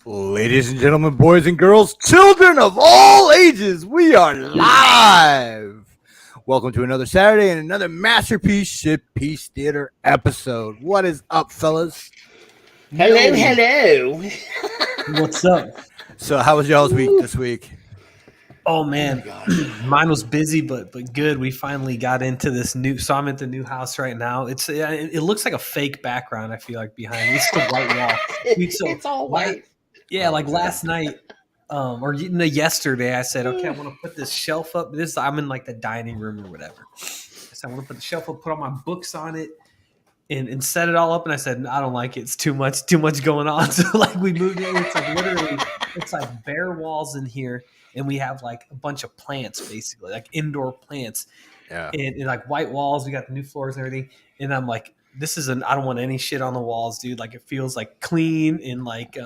Ladies and gentlemen, boys and girls, children of all ages, we are live. Welcome to another Saturday and another Masterpiece Shit Piece Theater episode. What is up, fellas? Hello. What's up? So, how was y'all's week this week? Oh man, mine was busy, but good. We finally got into this new. So I'm at the new house right now. It looks like a fake background. I feel like behind me. It's the white wall. It's all white. Yeah, like last night, or yesterday, I said, okay, I want to put this shelf up. I'm in like the dining room or whatever. I said I want to put the shelf up, put all my books on it, and set it all up. And I said, I don't like it. It's too much going on. So like we moved in. It's like literally, it's like bare walls in here. And we have like a bunch of plants, basically, like indoor plants, and like white walls. We got the new floors and everything. And I'm like, I don't want any shit on the walls, dude. Like it feels like clean and like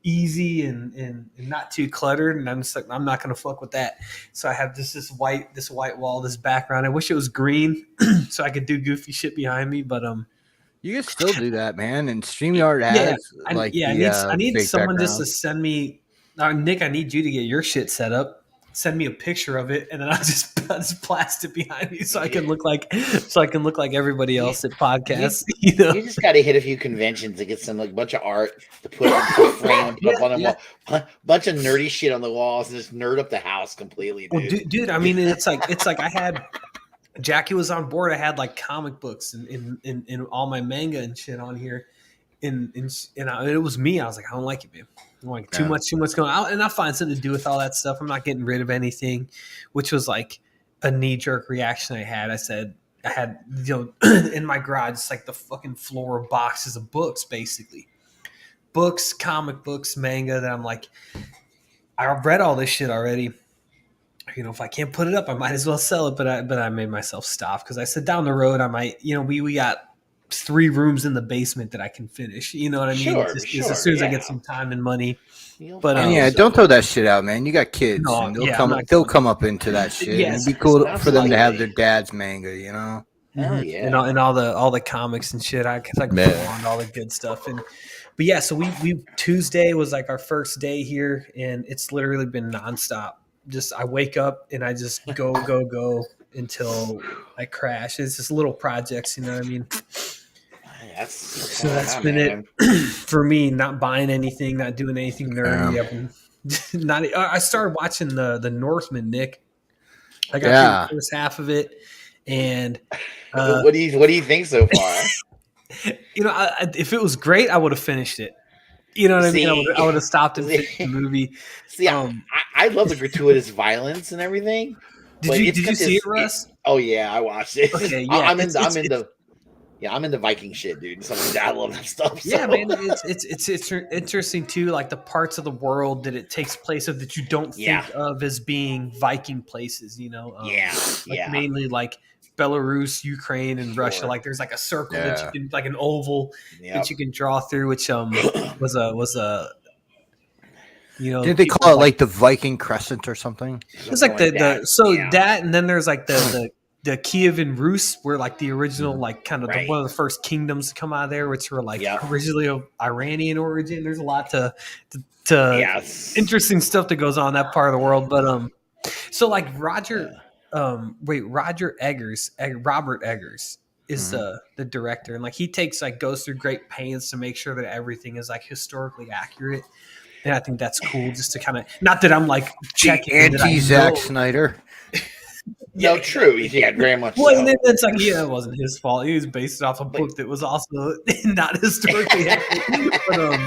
easy and not too cluttered. And I'm just like, I'm not gonna fuck with that. So I have this white wall, this background. I wish it was green so I could do goofy shit behind me, but you can still do that, man. And StreamYard has I need someone background. just to send me. Nick, I need you to get your shit set up. Send me a picture of it, and then I'll just blast it behind me so I can look like everybody else at podcasts. You just got to hit a few conventions to get some like bunch of art to put up frame and put up on the wall. Bunch of nerdy shit on the walls and just nerd up the house completely, dude. Well, dude, I mean, it's like I had Jackie was on board. I had like comic books and all my manga and shit on here, and it was me. I was like, I don't like it, man. I'm like too much going on, and I'll find something to do with all that stuff. I'm not getting rid of anything, which was like a knee-jerk reaction I had. I said I had, in my garage, it's like the fucking floor of boxes of books, basically. Books, comic books, manga, that I'm like, I've read all this shit already. If I can't put it up, I might as well sell it, but I made myself stop because I said down the road I might, we got 3 rooms in the basement that I can finish. You know what I mean? Sure, as soon as I get some time and money. But don't throw that shit out, man. You got kids, and they'll come up into that shit. Yes, it'd be cool for them to have their dad's manga, you know. Hell yeah, and all the comics and shit. I can on all the good stuff. But yeah, so we Tuesday was like our first day here, and it's literally been nonstop. Just I wake up and I just go until I crash. It's just little projects, you know what I mean? That's been it for me. Not buying anything, not doing anything nerdy. I started watching the Northman, Nick. I got through the first half of it, and what do you think so far? If it was great, I would have finished it. You know what I mean? I would have stopped and finished the movie. See, I love the gratuitous violence and everything. Did you see it, Russ? Oh yeah, I watched it. Okay, yeah, I'm into Viking shit, dude. I love that stuff. Yeah, man, it's interesting too. Like the parts of the world that it takes place of that you don't think of as being Viking places. Mainly like Belarus, Ukraine, and Russia. Like there's like a circle that you can, like an oval that you can draw through, which was a. Did they call it like the Viking Crescent or something? It's like that, and then there's like the Kievan Rus were like the original, like kind of one of the first kingdoms to come out of there, which were like originally of Iranian origin. There's a lot to interesting stuff that goes on in that part of the world. But so like Robert Eggers is the director, and like he goes through great pains to make sure that everything is like historically accurate. And I think that's cool, just to kind of, not that I'm like checking anti-Zack Snyder. No, true. Yeah, very much. Well, and then it's like, it wasn't his fault. He was based off a book that was also not historically accurate. But,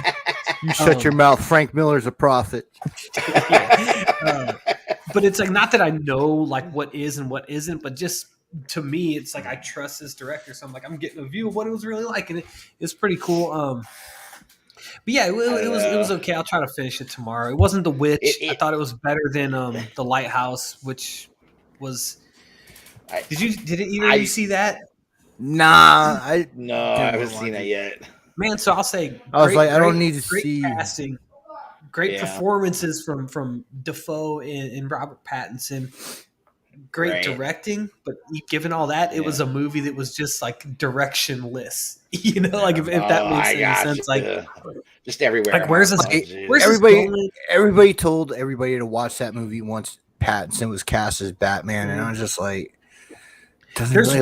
you shut your mouth. Frank Miller's a prophet. But it's like, not that I know like what is and what isn't, but just to me, it's like I trust this director, so I'm like, I'm getting a view of what it was really like, and it's pretty cool. But yeah, it was okay. I'll try to finish it tomorrow. It wasn't The Witch. I thought it was better than The Lighthouse, which was. Did either of you see that? Nah, I haven't seen that yet. Man, so I'll say I don't need to see casting, great performances from Defoe and Robert Pattinson. great directing, but given all that, it was a movie that was just like directionless. You know, like if that makes any sense. Like just everywhere. Like where's this? Like, where's everybody? this Everybody told everybody to watch that movie once Pattinson was cast as Batman, and I was just like, doesn't really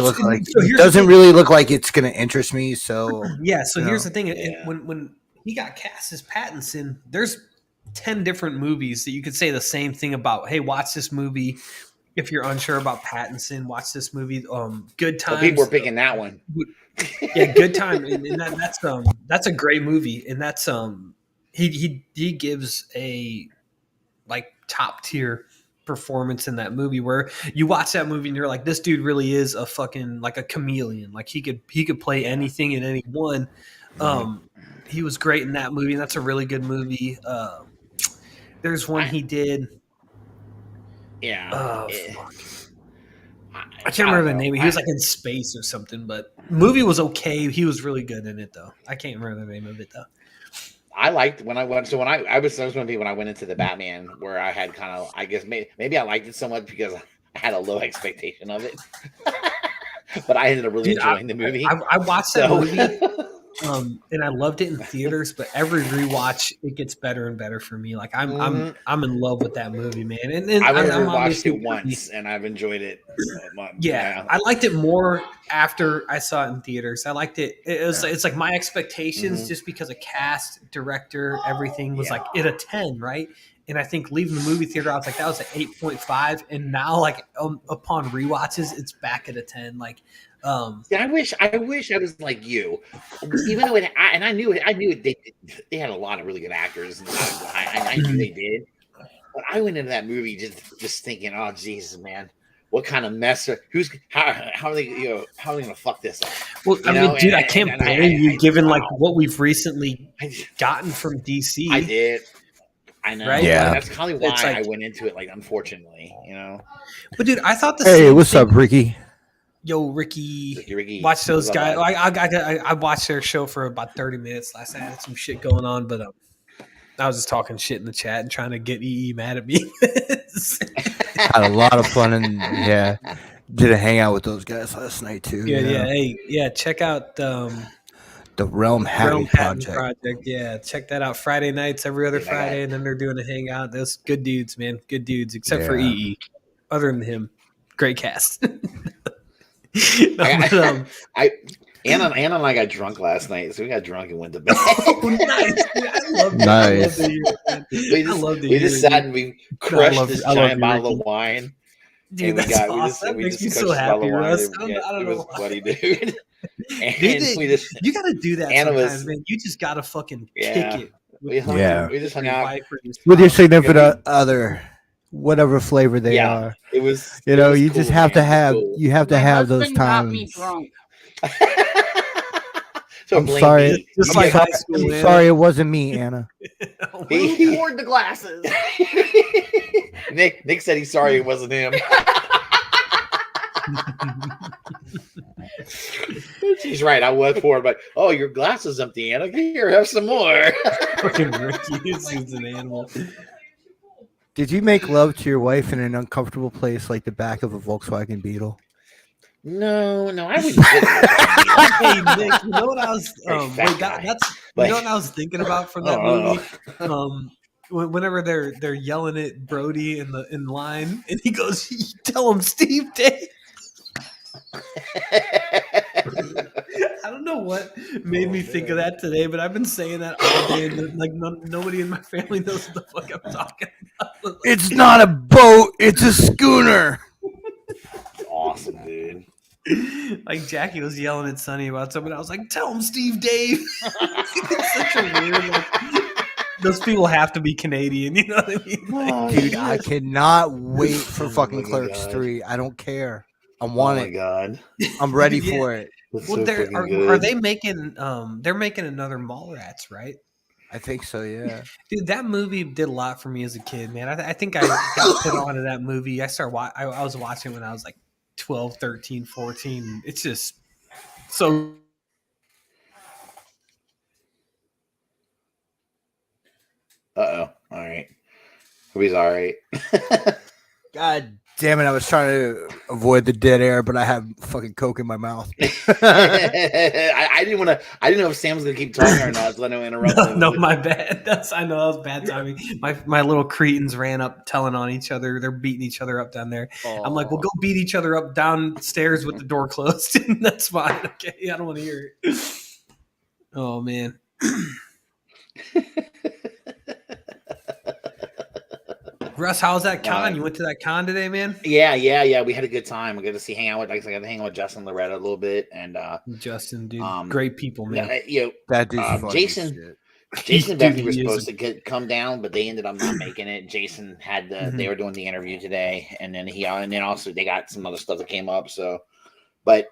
look like it's gonna interest me. So yeah. So here's the thing: when he got cast as Pattinson, there's 10 different movies that you could say the same thing about. Hey, watch this movie. If you're unsure about Pattinson, watch this movie. Good Times. So people were picking that one. Yeah, Good Time, and that's a great movie, and that's he gives a like top tier performance in that movie where you watch that movie and you're like, this dude really is a fucking like a chameleon. Like he could play anything and anyone. He was great in that movie, and that's a really good movie. There's one he did. Yeah. Fuck. I can't remember the name. He was like in space or something, but the movie was okay. He was really good in it, though. I can't remember the name of it, though. I liked when I went. So when I was one of the when I went into the Batman, where I had kind of, I guess maybe I liked it so much because I had a low expectation of it, but I ended up really enjoying the movie. I watched that movie. And I loved it in theaters, but every rewatch it gets better and better for me. Like I'm in love with that movie, man. And I've only watched it once, and I've enjoyed it. Yeah, I liked it more after I saw it in theaters. I liked it. It's like my expectations, just because of cast, director, everything was like at a 10, right? And I think leaving the movie theater, I was like, that was an 8.5, and now like upon rewatches, it's back at a 10. Like. I wish I was like you, even though I knew they had a lot of really good actors, and I knew they did, but I went into that movie just thinking, oh Jesus, man, what kind of mess? How are they gonna fuck this up? Well, I mean, dude, I can't blame you given like what we've recently gotten from DC. I did. I know. Right? Yeah. That's probably why I went into it. Like, unfortunately, But dude, I thought the hey, same what's thing. up, Ricky? Yo, Ricky. Watch those guys. I watched their show for about 30 minutes last night. I had some shit going on, but I was just talking shit in the chat and trying to get EE mad at me. Had a lot of fun, and did a hangout with those guys last night too. Hey, check out the Realm Hatton Project. Yeah, check that out. Friday nights, every other Friday, and then they're doing a hangout. Those good dudes, man, good dudes. Except for EE, other than him, great cast. Anna and I got drunk last night, so we got drunk and went to bed. Oh, nice. I love that. We just sat and we crushed this giant bottle of wine. Dude, that's awesome. That makes me so happy, Russ. I don't know. It was funny, dude. Dude, you got to do that sometimes, man. You just got to fucking kick it. We just hung out with your significant other. Whatever flavor they are, it was. You cool, just have to have. Cool. You have to have those times. Got me drunk. So I'm sorry. Just like high school. I'm sorry, it wasn't me, Anna. Who poured the glasses? Nick said he's sorry it wasn't him. She's right. I was poured, but your glass is empty, Anna. Here, have some more. Fucking Ricky is an animal. Did you make love to your wife in an uncomfortable place like the back of a Volkswagen Beetle? No, I wouldn't. Hey, Nick, you know what I was? You know what I was thinking about from that movie? Whenever they're yelling at Brody in line, and he goes, "Tell him Steve Dave." I don't know what made me think of that today, but I've been saying that all day, and like nobody in my family knows what the fuck I'm talking about. It's not a boat; it's a schooner. Awesome, dude. Like Jackie was yelling at Sonny about something. I was like, "Tell him Steve Dave." It's such a weird. Those people have to be Canadian, you know what I mean? Dude, I cannot wait for fucking Clerks 3. I don't care. I want it. Oh my god, I'm ready for it. Well, are they making? They're making another Mallrats, right? I think so. Yeah, dude, that movie did a lot for me as a kid, man. I think I got put onto that movie. I was watching it when I was like 12, 13, 14. It's just so. All right. He's all right. God damn it! I was trying to avoid the dead air, but I have fucking Coke in my mouth. I didn't want to. I didn't know if Sam was gonna keep talking or not. So I don't interrupt him. No, my bad. I know that was bad timing. My little cretins ran up, telling on each other. They're beating each other up down there. I'm like, well, go beat each other up downstairs with the door closed. That's fine. Okay, I don't want to hear it. Oh man. Russ, how was that con? You went to that con today, man? Yeah. We had a good time. We got to hang out with, I got to hang out with Justin and Loretta a little bit, and Justin, dude, great people, man. That dude's funny Jason and Becky were supposed to come down, but they ended up not making it. Jason had they were doing the interview today, and then also they got some other stuff that came up. So, but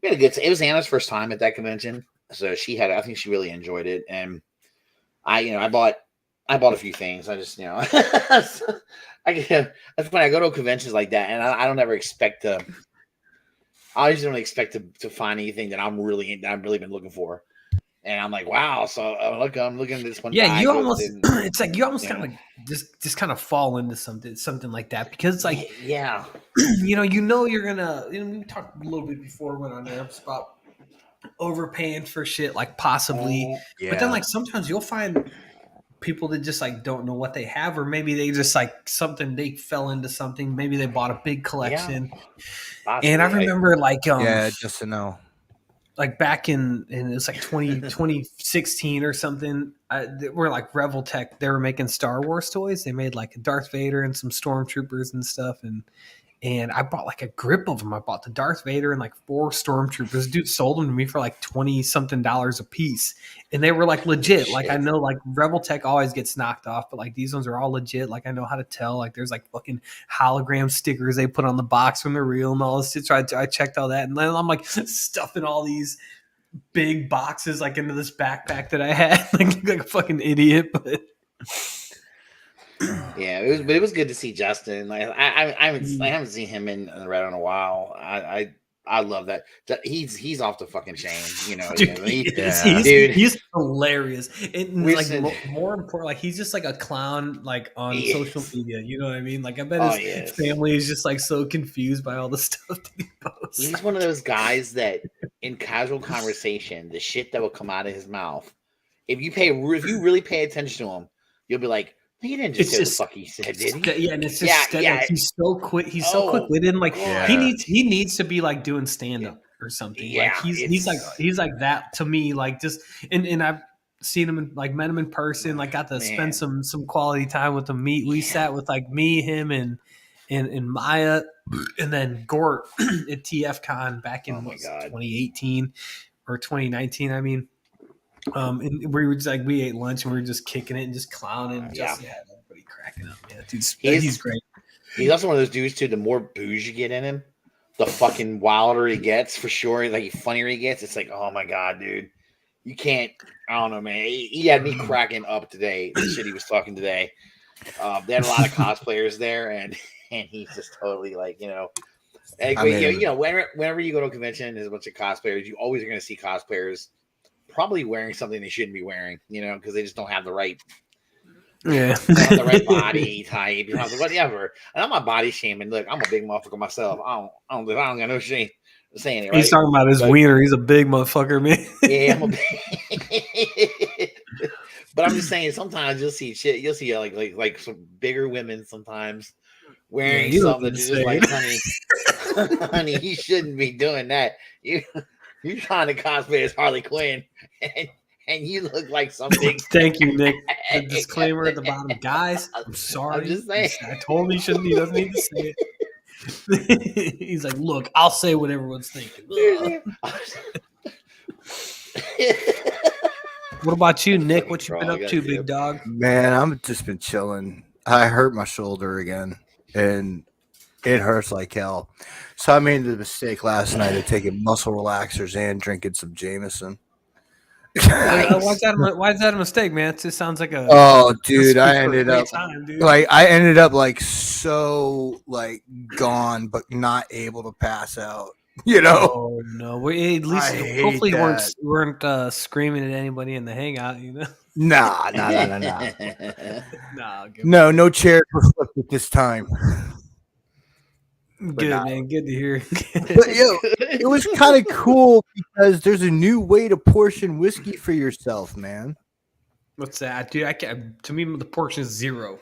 we had a good. It was Anna's first time at that convention, so I think she really enjoyed it, and I bought a few things. I just, that's when I go to conventions like that, and I don't ever expect to. I always don't expect to find anything that I've really been looking for, and I'm like, wow. So I'm looking at this one. Yeah, you almost. It's like you almost kind of just kind of fall into something like that because it's like, yeah, you're gonna. We talked a little bit before when on there about overpaying for shit, like possibly, but then like sometimes you'll find people that just like don't know what they have, or maybe they just like something, they fell into something, maybe they bought a big collection. And I remember just to know, like back in it was like 2016 or something, we're like Reveltech, they were making Star Wars toys. They made like a Darth Vader and some stormtroopers and stuff, and I bought like a grip of them. I bought the Darth Vader and like 4 stormtroopers. Dude sold them to me for like $20-something a piece. And they were like legit. Like I know like Reveltech always gets knocked off, but like these ones are all legit. Like I know how to tell. Like there's like fucking hologram stickers they put on the box when they're real and all this shit. So I checked all that. And then I'm like stuffing all these big boxes like into this backpack that I had. like a fucking idiot, but yeah, it was good to see Justin. Like I haven't seen him in Red in a while. I love that. He's off the fucking chain, Dude, he's hilarious. And like more important, like he's just like a clown, like on social media. You know what I mean? Like I bet his family is just like so confused by all the stuff that he posts. He's one of those guys that in casual conversation, the shit that will come out of his mouth, if you really pay attention to him, you'll be like, he didn't just say the fuck he said, did he? Yeah, and it's just he's so quick. He's so quick-witted. Like he needs to be like doing stand-up or something. Yeah, like he's like that to me. Like just and I've seen him met him in person. Like got to spend some quality time with him. We sat with like me, him, and Maya, and then Gort at TFCon back in 2018 or 2019. I mean. And we were just like, we ate lunch and we were just kicking it and just clowning. Everybody cracking up. Yeah, dude, he's great. He's also one of those dudes too. The more booze you get in him, the fucking wilder he gets for sure. Like the funnier he gets. It's like, oh my god, dude, you can't. I don't know, man. He had me cracking up today. The shit he was talking today. They had a lot of cosplayers there, and he's just totally like, whenever you go to a convention, there's a bunch of cosplayers. You always are going to see cosplayers probably wearing something they shouldn't be wearing, because they just don't have the right, the right body type, whatever. And I'm not body shaming. Look, I'm a big motherfucker myself. I don't got no shame saying it. Right? He's talking about his wiener. He's a big motherfucker, man. Yeah, but I'm just saying. Sometimes you'll see shit. You'll see like some bigger women sometimes wearing something that's just like, honey, you shouldn't be doing that. You're trying to cosplay as Harley Quinn, and you look like something. Thank you, Nick. The disclaimer at the bottom, guys. I'm sorry. I'm just saying. I told him he shouldn't. He doesn't need to say it. He's like, look, I'll say what everyone's thinking. What about you, Nick? What you been up to, big dog? Man, I've just been chilling. I hurt my shoulder again, and it hurts like hell. So I made the mistake last night of taking muscle relaxers and drinking some Jameson. Why is that a mistake, man? It just sounds like a. Oh, dude, I ended up like so like gone, but not able to pass out. Oh no! At least hopefully you weren't screaming at anybody in the hangout. Nah. No chairs were flipped at this time. Good, man. Good to hear. But yo, it was kind of cool because there's a new way to portion whiskey for yourself, man. What's that, dude? I can't. To me, the portion is 0.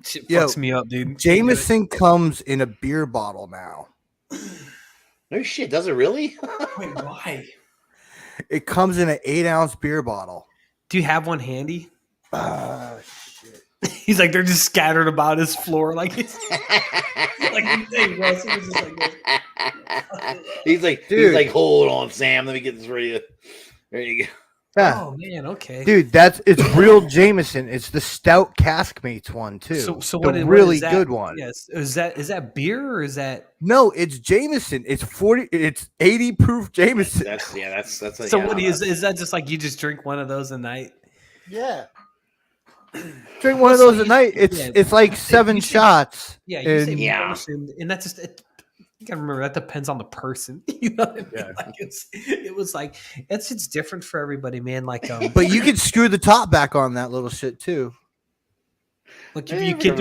Shit Yo, fucks me up, dude. Jameson comes in a beer bottle now. No shit, does it really? Wait, why? It comes in an 8-ounce beer bottle. Do you have one handy? He's like, they're just scattered about his floor, like it's like hey, Russ, it was just like this. He's like, hold on, Sam. Let me get this for you. There you go. Yeah. Oh man, okay, Dude, it's real Jameson. It's the stout Caskmates one too. So the what really is that? good one. Yes, is that beer or is that? No, it's Jameson. It's 80 proof Jameson. That's like, So what is that? Just like you just drink one of those a night? Yeah. Drink one of those at night. It's like 7 shots. Yeah, you say Yeah. person, and that's just you gotta remember that depends on the person. You know what I mean? Yeah. Like it was like it's different for everybody, man. Like But you could screw the top back on that little shit too. Like if you get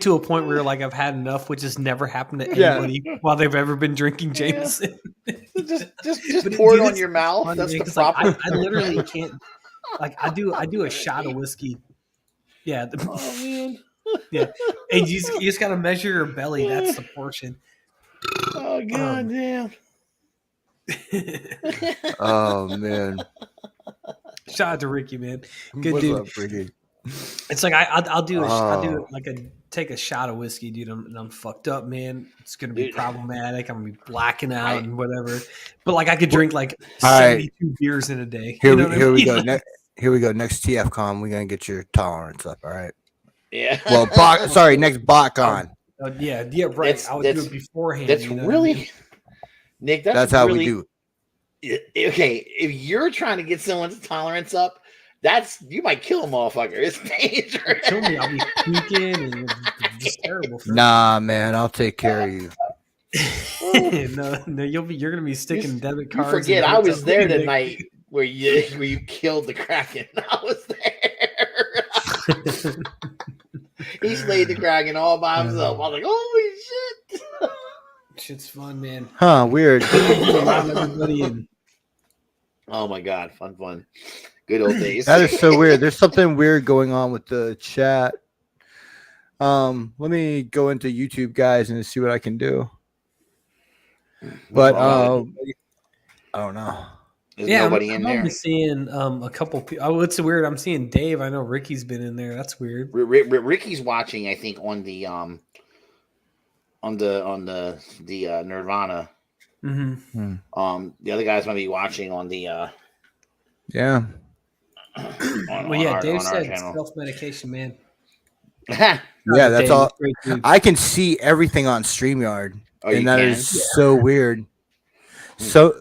to a point where you're like, I've had enough, which has never happened to anybody while they've ever been drinking Jameson. just pour it on your mouth. Funny, That's man, the proper. Like, I literally can't. Like I do a shot of whiskey. Yeah. Oh man. Yeah. And you just gotta measure your belly. That's the portion. Oh god damn. Oh man. Shout out to Ricky, man. Good What's dude. up, Ricky? It's like I'll do take a shot of whiskey, dude. I'm fucked up, man. It's gonna be problematic. I'm gonna be blacking out and whatever. But like I could drink like 72 beers in a day. Here we go. Here we go. Next TFCon, we're gonna get your tolerance up. All right. Yeah. Well, next BotCon. Yeah, right. I would do it beforehand. That's really, Nick. That's how we do. Okay, if you're trying to get someone's tolerance up, you might kill a motherfucker. It's dangerous. Kill me. I'll be puking and it's terrible. Nah, man, I'll take care of you. no, you're gonna be sticking debit cards. You forget, I was there the night where you killed the Kraken. I was there. He slayed the Kraken all by himself. I was like, holy shit. Shit's fun, man. Huh, weird. Oh my god, fun. Good old days. That is so weird. There's something weird going on with the chat. Let me go into YouTube, guys, and see what I can do. But I don't know. There's nobody in there. I'm seeing a couple people. Oh, it's weird. I'm seeing Dave. I know Ricky's been in there. That's weird. Ricky's watching, I think, on the Nirvana. Mm-hmm. The other guys might be watching on the yeah. Dave said self-medication, man. Yeah, that's Dave, all. I can see everything on StreamYard, and that is so weird. So,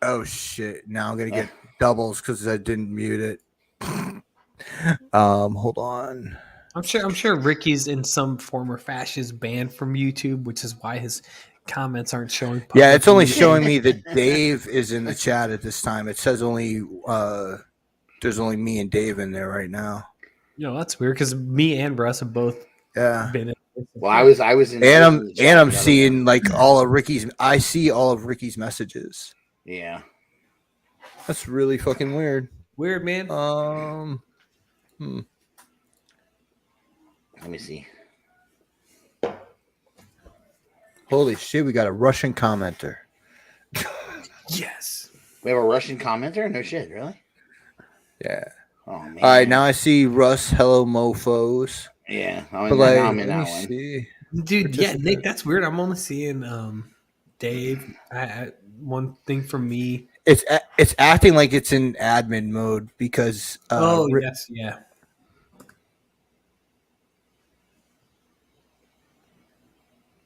oh shit! Now I'm gonna get doubles because I didn't mute it. Hold on. I'm sure Ricky's in some form or fashion is banned from YouTube, which is why his comments aren't showing. Yeah, it's only showing me that Dave is in the chat at this time. It says there's only me and Dave in there right now. You know, that's weird because me and Russ have both been in. Well, I was in, and I'm seeing like all of Ricky's. I see all of Ricky's messages. Yeah, that's really fucking weird. Weird, man. Let me see. Holy shit, we got a Russian commenter. Yes. We have a Russian commenter? No shit, really? Yeah. Oh man. All right, now I see Russ. Hello, mofos. Yeah, I'm in that one. See. Dude, yeah, Nick, that's weird. I'm only seeing Dave. One thing from me. It's acting like it's in admin mode because. Yes, yeah.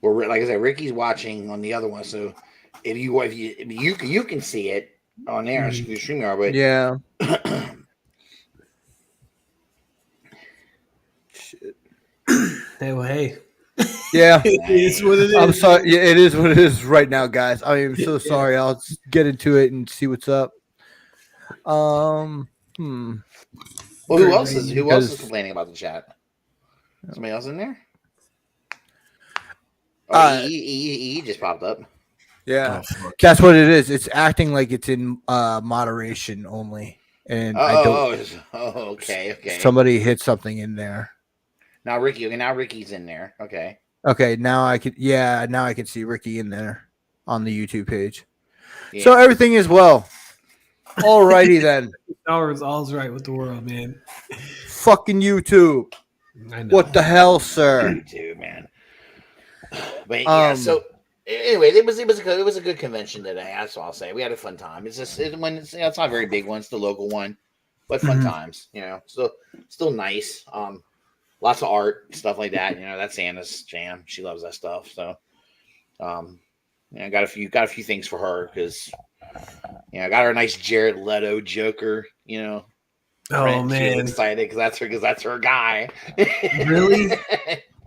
Well, like I said, Ricky's watching on the other one, so if you can see it on there on StreamYard, but yeah. Shit. Hey. Yeah, it is what it is. I'm sorry. Yeah, it is what it is right now, guys. I am so sorry. I'll get into it and see what's up. Well, who else is complaining about the chat? Somebody else in there? Oh, E just popped up. Yeah, fuck. that's what it is. It's acting like it's in moderation only, and I don't. Okay. Somebody hit something in there. Now Ricky's in there. Okay. Okay, now I can. Yeah, now I can see Ricky in there on the YouTube page. Yeah. So everything is well. Alrighty then. All's right with the world, man. Fucking YouTube. I know. What the hell, sir? Too, man. But yeah, so anyway, it was a good convention today. That's all I'll say. We had a fun time. It's just it's not a very big one. It's the local one, but fun times. Still nice. Lots of art, stuff like that. That's Anna's jam. She loves that stuff. So, I got a few things for her because, I got her a nice Jared Leto Joker. Oh print. man, she's excited because that's her guy. Really?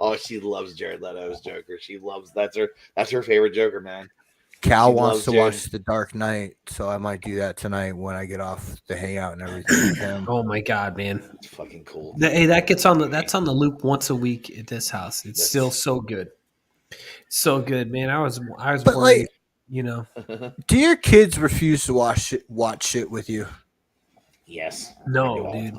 Oh, she loves Jared Leto's Joker. She loves that's her favorite Joker, man. Cal wants to watch The Dark Knight, so I might do that tonight when I get off the hangout and everything with him. Oh my god, man! It's fucking cool. Hey, that's on the loop once a week at this house. It's still so good, so good, man. I was But worried, do your kids refuse to watch shit with you? Yes. No, dude.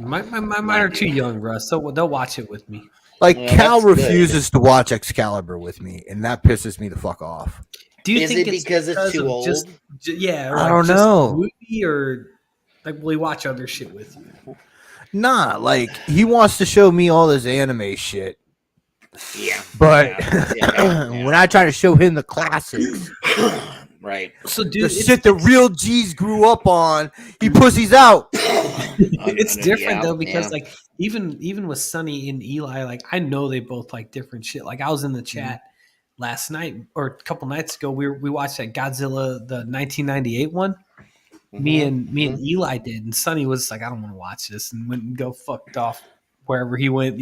Mine are too young, Russ. So they'll watch it with me. Like Yeah, Cal that's good. refuses to watch Excalibur with me, and that pisses me the fuck off. Do you Is think it because it's too of old? Yeah, I don't know. Movie or like will he watch other shit with you? Nah, like he wants to show me all this anime shit, Yeah. but Yeah. when I try to show him the classics, Right. So, dude, the shit the real G's grew up on, he pussies out. It's different though because yeah. like even with Sonny and Eli, like I know they both like different shit. Like I was in the chat last night or a couple nights ago. We watched that Godzilla the 1998 one. Me and Eli did, and Sonny was like, I don't want to watch this, and went and go fucked off wherever he went,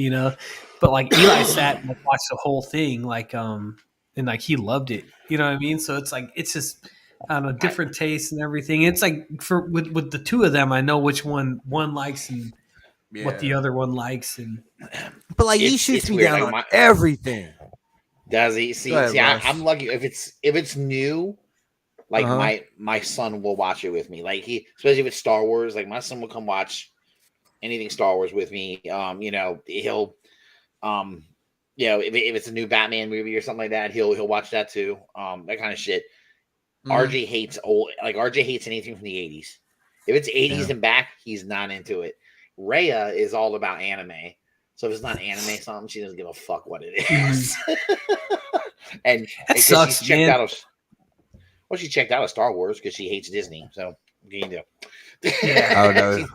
But like Eli sat and like, watched the whole thing, like and like he loved it. You know what I mean? So it's like it's just I don't know, different tastes and everything. It's like with the two of them, I know which one likes and what the other one likes, and But like he It's shoots me weird, down like, on everything. Does he? See, Go ahead, Russ. I'm lucky if it's new. Like Uh-huh. my son will watch it with me. Like especially if it's Star Wars. Like my son will come watch anything Star Wars with me. He'll if it's a new Batman movie or something like that, he'll watch that too. That kind of shit. RJ hates RJ hates anything from the 80s. If it's 80s and back, he's not into it. Rhea is all about anime. So if it's not anime something, she doesn't give a fuck what it is. and that sucks, she's man. she checked out of Star Wars because she hates Disney. So what can you do? Oh no.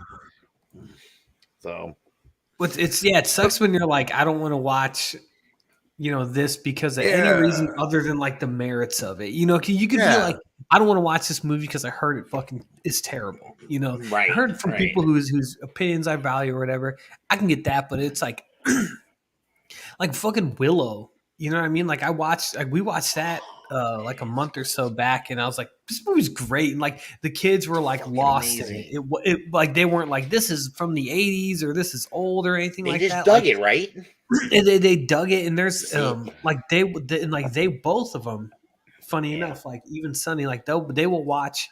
So it sucks when you're like, I don't want to watch, this because of any reason other than like the merits of it. You could be like, I don't want to watch this movie because I heard it fucking is terrible. Right, I heard it from people whose opinions I value or whatever. I can get that, but it's like, like fucking Willow. You know what I mean? Like we watched that like a month or so back, and I was like, this movie's great. And like the kids were like lost amazing. in it. It like they weren't like this is from the 80s or this is old or anything they like just that. dug Like, it, right? they dug it, and there's they both of them. Funny enough, like even Sonny, like they will watch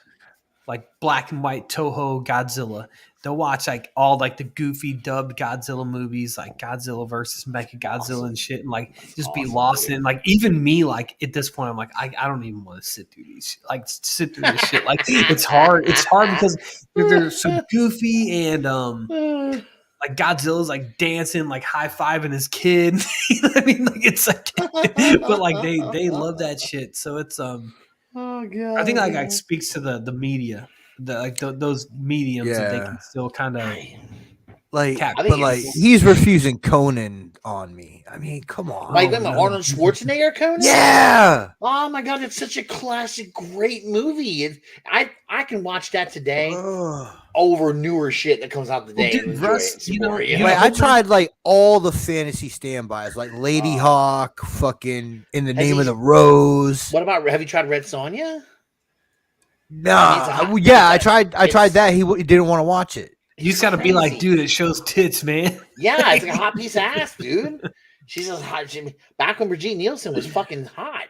like black and white Toho Godzilla. They'll watch like all like the goofy dubbed Godzilla movies, like Godzilla versus Mecha Godzilla and shit, and like just be lost in. Like even me, like at this point, I'm like I don't even want to sit through this shit. Like it's hard. It's hard because they're so goofy and like Godzilla's like dancing, like high fiving his kid. You know what I mean? Like it's like, but like they love that shit. So it's Oh god! I think like speaks to the media, those mediums that they can still kind of Like, capture. but like he's refusing Conan on me. I mean, come on. Like Arnold Schwarzenegger Conan? Yeah. Oh my god, it's such a classic, great movie. I can watch that today over newer shit that comes out today. Well, dude, and enjoy Russ, it. Like, I tried like all the fantasy standbys, like Lady Hawk, fucking In the Name of the Rose. What about? Have you tried Red Sonja? Nah, I tried that. He didn't want to watch it. You just got to be like, dude, it shows tits, man. Yeah, it's like a hot piece of ass, dude. She's just hot. Back when Brigitte Nielsen was fucking hot.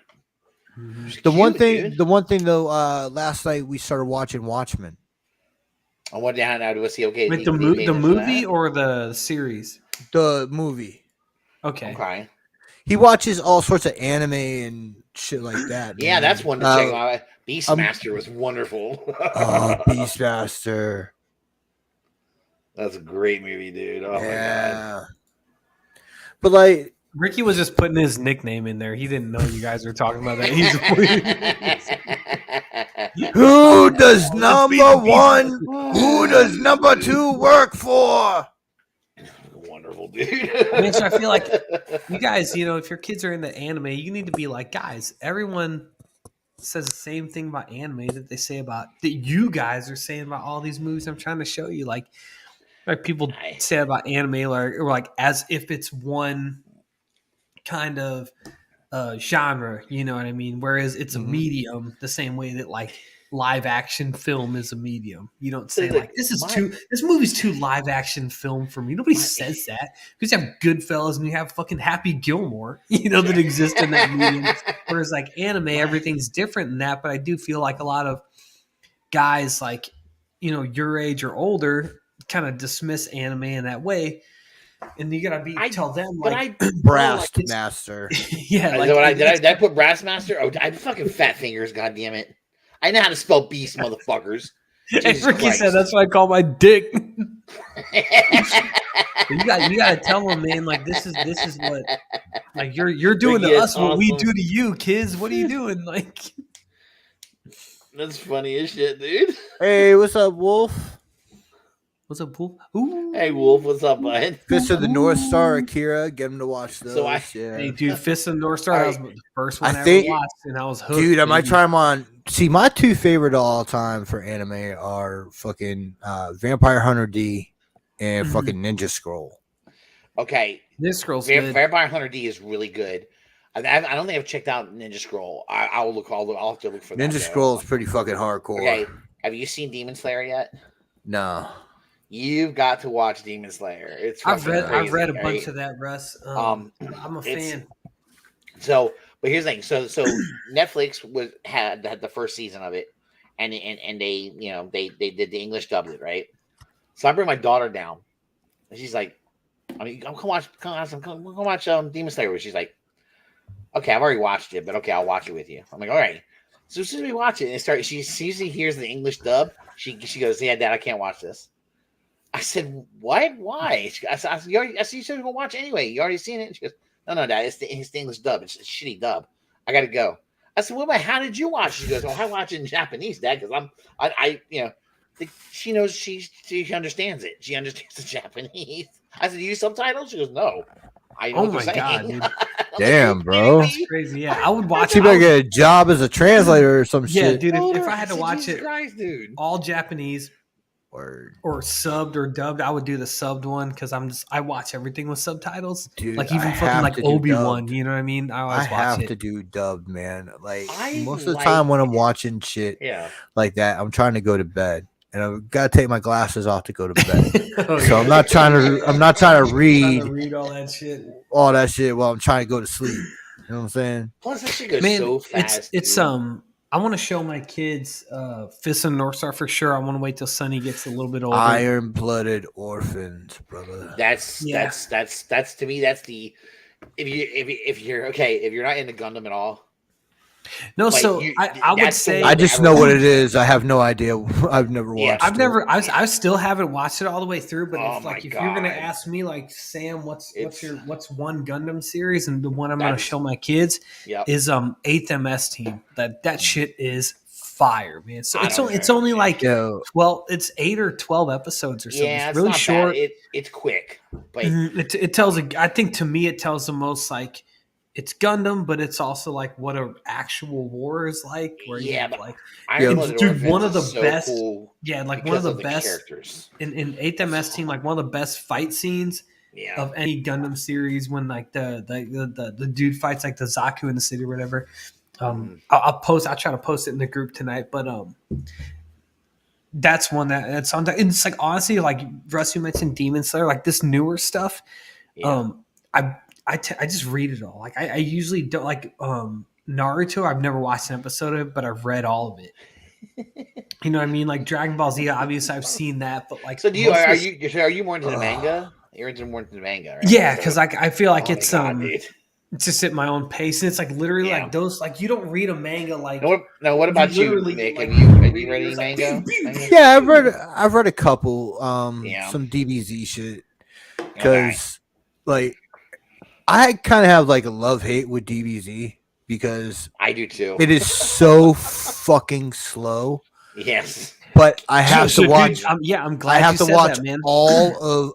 The one thing though, last night we started watching Watchmen. I went down now to see. Okay, Wait, the movie or the series? The movie. Okay. He watches all sorts of anime and shit like that. Yeah, man. that's one to check out. Beastmaster was wonderful. Beastmaster. That's a great movie, dude. Oh my god. But like Ricky was just putting his nickname in there. He didn't know you guys were talking about that. Who does number one? Who does number two work for? Wonderful, dude. I mean, so I feel like you guys, if your kids are into anime, you need to be like, guys, everyone says the same thing about anime that they say about that you guys are saying about all these movies I'm trying to show you. Like people say about anime, or like as if it's one kind of genre, you know what I mean? Whereas it's a medium, the same way that like live action film is a medium. You don't say like this movie's too live action film for me. Nobody says that, because you have Goodfellas and you have fucking Happy Gilmore, that exist in that medium. Whereas like anime, everything's different in that. But I do feel like a lot of guys like your age or older kind of dismiss anime in that way. And you gotta tell them like Brass Master. Yeah, did I put Brass Master? Oh, I fucking fat fingers. God damn it! I know how to spell beast, motherfuckers. And Ricky said that's what I call my dick. you gotta tell them, man. Like this is what like you're doing to us what we do to you, kids. What are you doing? Like that's funny as shit, dude. Hey, what's up, Wolf? What's up, Wolf? Ooh. Hey, Wolf, what's up, bud? Fist of the North Star, Akira. Get him to watch those. Hey, dude, Fist of the North Star. That was the first one I ever watched, and I was hooked. Dude, I might try them on. See, my two favorite of all time for anime are fucking Vampire Hunter D and fucking Ninja Scroll. Okay. Ninja Scroll's good. Vampire Hunter D is really good. I don't think I've checked out Ninja Scroll. I'll have to look for that. Ninja Scroll is pretty fucking hardcore. Okay. Have you seen Demon Slayer yet? No. You've got to watch Demon Slayer. I've read a bunch of that, Russ. I'm a fan. So, but here's the thing. So Netflix had the first season of it, and they they did the English dubbed it, right? So I bring my daughter down, and she's like, come watch Demon Slayer. She's like, okay, I've already watched it, but okay, I'll watch it with you. I'm like, all right. So as soon as we watch it, she usually hears the English dub. She goes, yeah, Dad, I can't watch this. I said, what? Why? I said, you said you're going to watch it anyway. You already seen it? She goes, no, Dad, it's the English dub. It's a shitty dub. I got to go. I said, well, how did you watch it? She goes, I watch it in Japanese, Dad, because she knows she understands it. She understands the Japanese. I said, do you use subtitles? She goes, no. I know what you're God, saying. dude. Damn, bro. That's crazy. Yeah, I would watch it. You better get a job as a translator or some shit. Yeah, dude, if I had to watch it dude, all Japanese or subbed or dubbed, I would do the subbed one, because I watch everything with subtitles. Dude, like even fucking like Obi-Wan, you know what I mean? I have to do dubbed, man. Like most of the time when I'm watching shit like that, I'm trying to go to bed. And I've got to take my glasses off to go to bed. So I'm not trying to read all that shit. All that shit while I'm trying to go to sleep. You know what I'm saying? Plus, that shit goes so fast. It's I want to show my kids Fist of the North Star for sure. I want to wait till Sonny gets a little bit older. Iron-blooded orphans, brother. That's to me. That's the if you're not into Gundam at all. No, like, so I would say I just know what it is. I have no idea. I've never watched. I still haven't watched it all the way through. But if you're gonna ask me, like, Sam, what's one Gundam series, and the one I'm gonna show my kids is 8th MS Team. That shit is fire, man. So it's only like 12. It's 8 or 12 episodes or something. Yeah, it's really short. It's quick, but it tells. I think to me, it tells the most like. It's Gundam, but it's also like what an actual war is like. Where dude, one of the best, one of the best characters in 8th MS Team, like one of the best fight scenes of any Gundam series. When like the dude fights like the Zaku in the city or whatever. I'll try to post it in the group tonight, but that's one that's on. And it's like honestly, like Russ, you mentioned Demon Slayer, like this newer stuff. I just read it all. Like I usually don't like Naruto. I've never watched an episode of it, but I've read all of it. You know what I mean? Like Dragon Ball Z, obviously I've seen that, but like So do you most are of- you more into the manga? You're more into the manga, right? Yeah, because like I feel like Oh my it's God, dude. it's just at my own pace, and it's like literally Yeah. like those like you don't read a manga like Now what about you, literally, Nick? like, Have you read any manga? Yeah, I've read a couple, Yeah. some DBZ shit, because like I kind of have like a love hate with DBZ because I do too. it is so fucking slow. Yes. But I have to watch. I'm glad I have you to said watch that, man.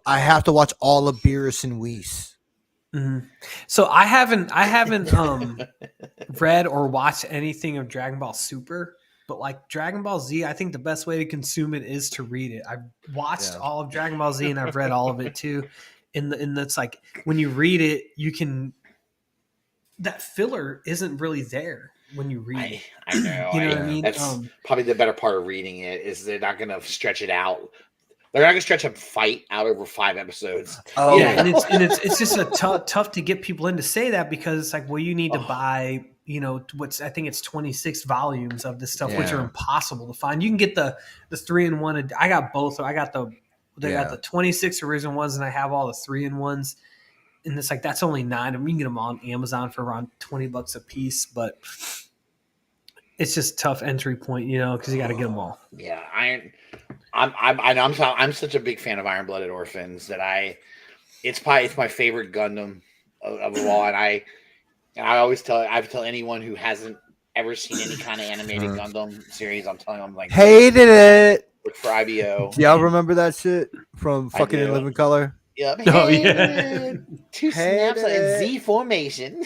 I have to watch all of Beerus and Whis. Mhm. So I haven't read or watched anything of Dragon Ball Super, but like Dragon Ball Z, I think the best way to consume it is to read it. I've watched all of Dragon Ball Z and I've read all of it too. And that's like when you read it, you can that filler isn't really there when you read it. I know. You know what I mean? That's probably the better part of reading it is they're not going to stretch it out. They're not going to stretch a fight out over 5 episodes. Oh, Yeah, and it's just a tough to get people in to say that because it's like, well, you need to buy, you know, I think it's 26 volumes of this stuff, which are impossible to find. You can get the 3-in-1. I got both. I got got the 26 original ones, and I have all the 3-in-1s. And it's like that's only 9 of them. You can get them on Amazon for around $20 a piece, but it's just tough entry point, you know, because you got to get them all. Yeah, I'm such a big fan of Iron Blooded Orphans that it's my favorite Gundam of all, and I always tell anyone who hasn't ever seen any kind of animated Gundam series, I'm telling them like hated it. look for IBO. Do y'all remember that shit from fucking In Living Color? Yep. Oh, yeah. 2 snaps in Z formation.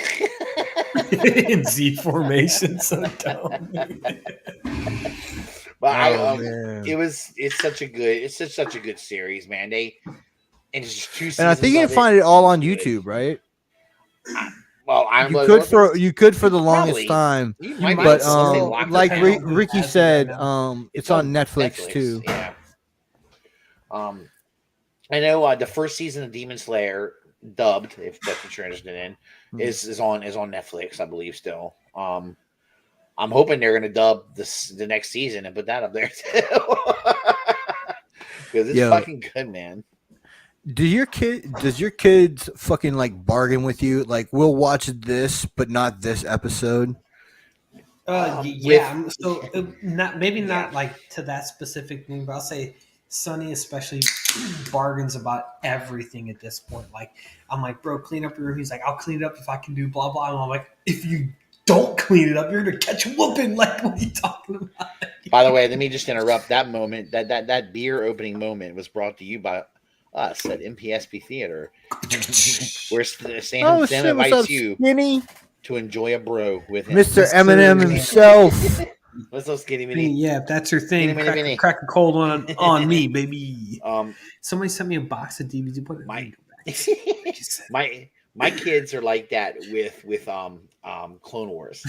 In Z formation, so dumb. But man. it's such a good series, man. And it's just 2 seasons. And I think you can find it all on YouTube, right? Well, you could for the longest time, but like Ricky said, it's on Netflix too. Yeah. I know the first season of Demon Slayer, dubbed, if that's what you're interested in, is on Netflix, I believe. Still, I'm hoping they're going to dub the next season and put that up there too, because it's fucking good, man. Does your kids fucking like bargain with you? Like, we'll watch this, but not this episode. Not like to that specific thing, but I'll say Sonny especially bargains about everything at this point. Like, I'm like, bro, clean up your room. He's like, I'll clean it up if I can do blah blah. And I'm like, if you don't clean it up, you're gonna catch a whooping. Like, what are you talking about? By the way, let me just interrupt that moment. That beer opening moment was brought to you by us at MPSP Theater. Where Sam invites you to enjoy a bro with him. Mr. Eminem himself. What's up, Skinny Mini? Yeah, if that's your thing, Mini. crack a cold one on me, baby. Somebody sent me a box of DVDs. Put My kids are like that with Clone Wars.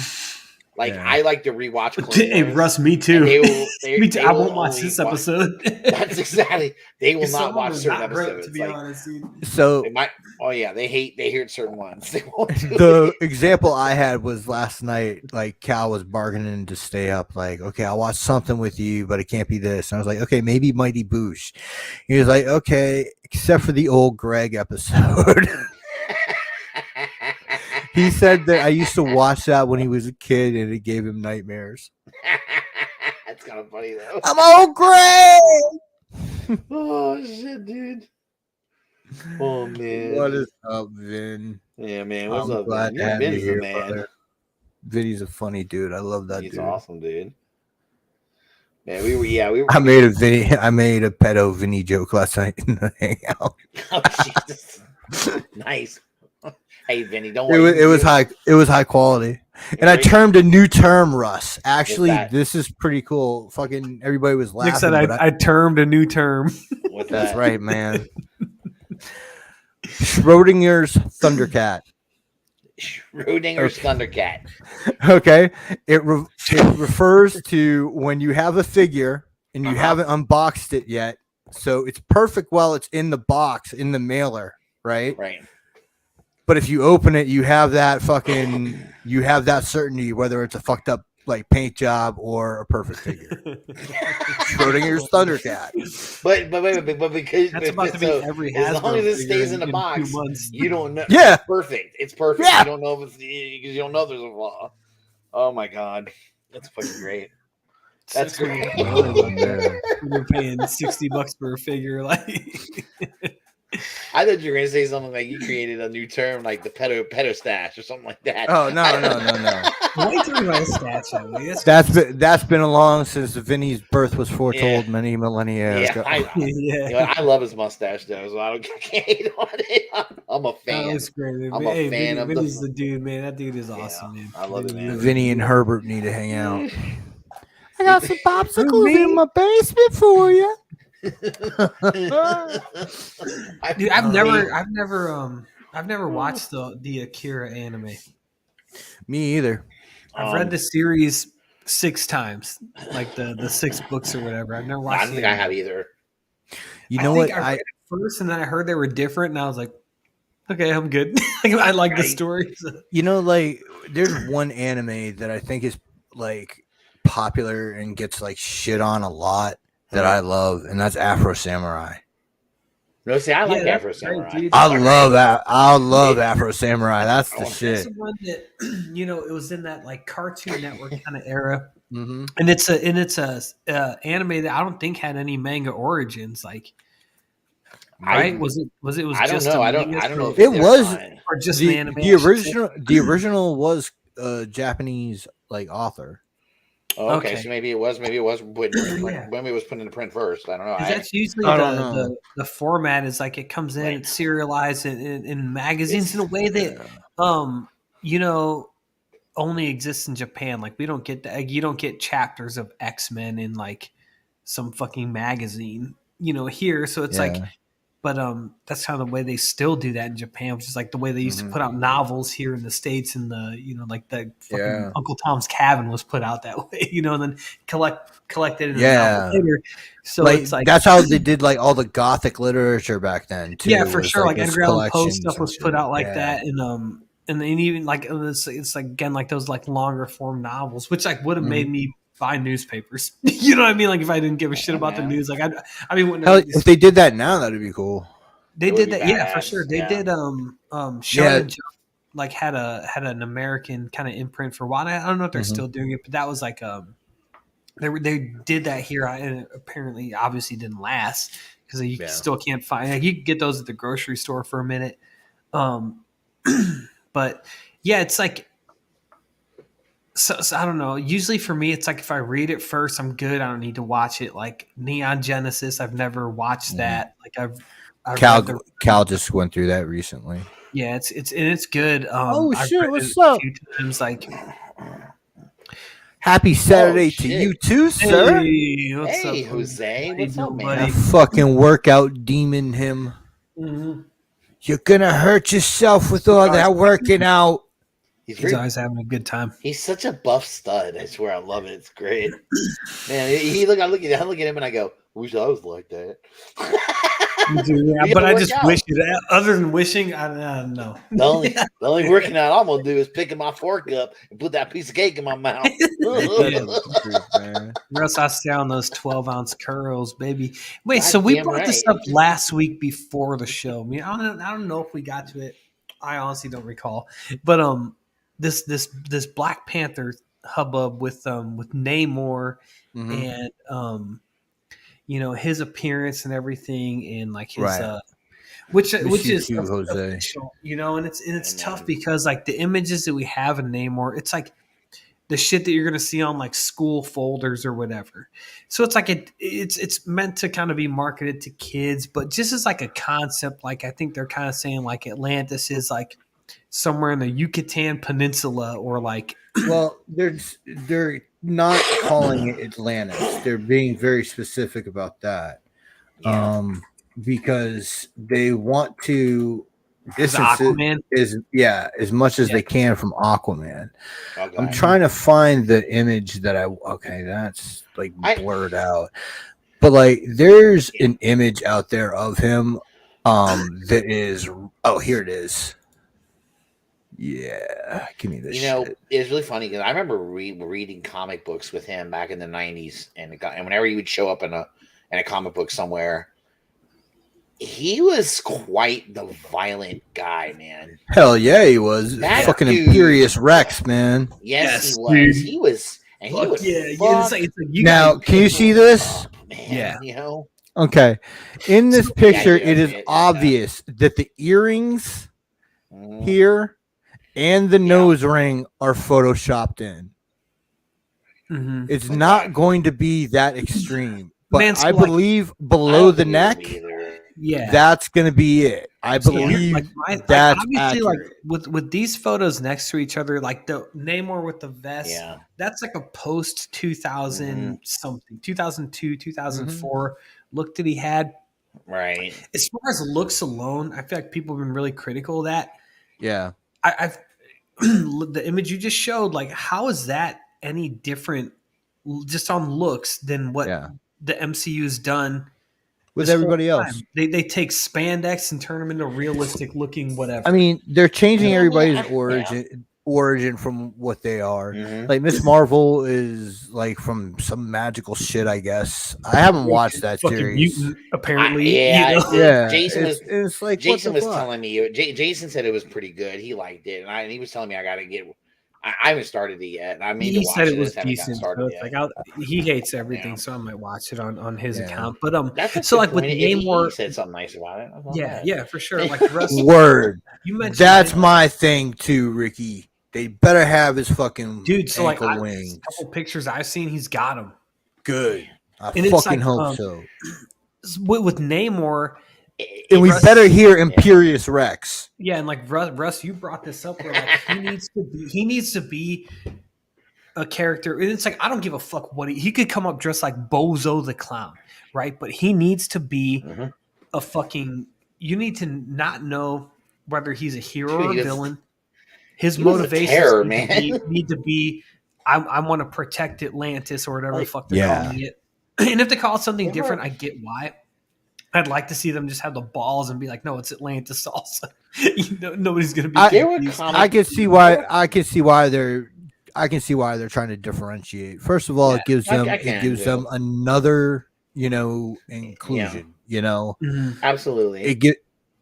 Like, I like to rewatch Clone Wars. Hey, Russ, me too. Me too. I won't watch this episode. That's exactly. They will not watch certain episodes. To be honest, dude. So they hate certain ones. They won't do the example I had was last night. Like, Cal was bargaining to stay up. Like, okay, I'll watch something with you, but it can't be this. And I was like, okay, maybe Mighty Boosh. He was like, okay, except for the old Greg episode. He said that I used to watch that when he was a kid, and it gave him nightmares. That's kind of funny though. I'm old Greg. Oh shit, dude. Oh man. What is up, Vin? Yeah, man. What's I'm up, glad man? to have you Vin's here, the man. brother. Vinny's a funny dude. I love that He's dude. awesome, dude. Man, we were. I made a pedo Vinny joke last night in the hangout. Oh Jesus. Nice. Hey, Vinny, don't worry. It was high quality. And I termed a new term, Russ. Actually, this is pretty cool. Fucking everybody was laughing. Nick said I termed a new term. What's That's that? right, man. Schrodinger's Thundercat. Schrodinger's Thundercat. Okay. It refers to when you have a figure and you haven't unboxed it yet. So it's perfect while it's in the box, in the mailer, right? Right. But if you open it, you have that certainty whether it's a fucked up like paint job or a perfect figure. Schrodinger's Thundercat. But because That's about to be every as long as Hasbro it stays in the figure box, 2 months. you don't know. Yeah. It's perfect. It's perfect. Yeah. You don't know if it's because you don't know there's a flaw. Oh my god, that's fucking great. That's great. We're paying $60 for a figure, like. I thought you were gonna say something like you created a new term, like the pedo stash or something like that. Oh no. Why are you talking about a stash? I mean, That's been along since Vinny's birth was foretold many millennia ago. I love his mustache though, so I can't hate on it. I'm a fan. That was great. Man. I'm a fan of Vinny's the dude, man. That dude is awesome, man. I love it, man. Vinny and Herbert need to hang out. I got some popsicles in my basement for you. Dude, I've never watched the Akira anime. Me either. I've read the series 6 times, like the 6 books or whatever. I've never watched. I don't think I have either. You know what? I read it first, and then I heard they were different, and I was like, okay, I'm good. I like the story. So. You know, like there's one anime that I think is like popular and gets like shit on a lot that I love, and that's Afro Samurai. No, see, I like Afro Samurai. I love that. I love Afro Samurai. That's the shit. That's the one that it was in that like Cartoon Network kind of era, mm-hmm. and it's a anime that I don't think had any manga origins. Like, right? Was it? I don't know. I don't know. If it was or just the an animation. The original was a Japanese like author. Oh, okay, so maybe it was when it was put into print first. I don't know. That's usually the format is like it comes in, it's serialized in magazines in a way that only exists in Japan. Like we don't get that. You don't get chapters of X-Men in like some fucking magazine, here. So it's like. But that's kind of the way they still do that in Japan, which is like the way they used to put out novels here in the States, and like the fucking Uncle Tom's Cabin was put out that way, and then collected in a novel later. So like, it's like that's how they did like all the Gothic literature back then too. Yeah, for sure. Like Edgar Allan Poe collections stuff was put out like that, and then even like it's like again like those like longer form novels, which like would have made me buy newspapers. You know what I mean? Like if I didn't give a shit about the news, like if they did that now, that'd be cool. They did that, yeah, for sure. They did. Shonen Jump, like had an American kind of imprint for a while. I don't know if they're still doing it, but that was like they did that here, and apparently, obviously, didn't last because you still can't find. Like, you can get those at the grocery store for a minute, but yeah, it's like. So I don't know. Usually for me, it's like if I read it first, I'm good. I don't need to watch it. Like Neon Genesis, I've never watched that. Like Cal just went through that recently. Yeah, it's good. Shit! What's up? A few times, like happy Saturday to you too, sir. Hey, what's up, Jose? What's up, man? That fucking workout demon him. Mm-hmm. You're gonna hurt yourself with all that working out. He's always having a good time. He's such a buff stud. I swear, I love it. It's great, man. I look at him and I go, "Wish I was like that." But I just wish it. Other than wishing, I don't know. The only working out I'm gonna do is picking my fork up and put that piece of cake in my mouth. Or else I stay on those 12-ounce curls, baby. Wait, so we brought this up last week before the show. I mean, I don't know if we got to it. I honestly don't recall, but this Black Panther hubbub with Namor and his appearance and everything, and like his which is Jose. And it's tough because like the images that we have in Namor, it's like the shit that you're gonna see on like school folders or whatever. So it's like it's meant to kind of be marketed to kids, but just as like a concept, like I think they're kind of saying like Atlantis is like somewhere in the Yucatan Peninsula, or like they're not calling it Atlantis. They're being very specific about that, because they want to distance it as much as they can from Aquaman. Okay. I'm trying to find the image that that's like blurred out, but like there's an image out there of him that is here it is. Yeah, give me this. You know, shit. it's really funny because I remember reading comic books with him back in the '90s, and whenever he would show up in a comic book somewhere, he was quite the violent guy, man. Hell yeah, he was That fucking dude- Imperious Rex, man. Yes, Yes, he was. dude. He was, and he Fuck would yeah, fuck it's like you Now, gotta- can you see this? up, man, Yeah. you know. Okay, in this picture, yeah, it is yeah. obvious that the earrings Mhm. here and the nose ring are photoshopped in. Mhm. It's Okay. not going to be that extreme, but Man, so I like- believe I below don't the think it would neck, be either. Yeah. that's going to be it. I So, believe like that's obviously accurate. like with these photos next to each other, like the Namor with the vest, Yeah. that's like a post 2000 something, 2002, 2004 look that he had. Right. As far as looks alone, I feel like people have been really critical of that. Yeah. I've the image you just showed, like how is that any different just on looks than what Yeah. the MCU's done With this whole everybody time? else. They take spandex and turn them into realistic looking whatever. I mean, they're changing Yeah, everybody's yeah. origin from what they are. Mhm. Like Miss Marvel is like from some magical shit, I guess. I haven't watched that fucking series. mutant, apparently. Yeah, you know? Yeah, Jason it's like Jason what was the fuck? telling me. Jason said it was pretty good. He liked it, and he was telling me I got to get. I haven't started it yet. And I mean, He to watch said it. it was I just haven't gotten decent. started So it's yet. like he hates everything, Yeah. so I might watch it on his Yeah. account. But That's a so good like with point. If Namor, he said something nice about it. That's not yeah, bad. yeah, for sure. Like Russ, Word. you mentioned That's it. my thing too, Ricky. They better have his fucking Dude. So like ankle a wings. couple pictures I've seen, he's got him. Good. I And it's fucking like, hope so. With Namor, And we Russ- better hear Imperious Rex. yeah, and like Russ, you brought this up where like he needs to be a character, and it's like I don't give a fuck what he could come up dressed like Bozo the Clown, right? But he needs to be Mhm. a fucking. You need to not know whether he's a hero or a He is- villain. His he was a motivations terror, need to be I want to protect Atlantis or whatever the fuck they're Yeah. calling it. And if they call it something Yeah. different, I get why. I'd like to see them just have the balls and be like, no, it's Atlantis also. Nobody's gonna be. There were confused. comic- I can see why they're trying to differentiate. First of all, Yeah, it gives I them can too. another, inclusion. Mhm. Absolutely.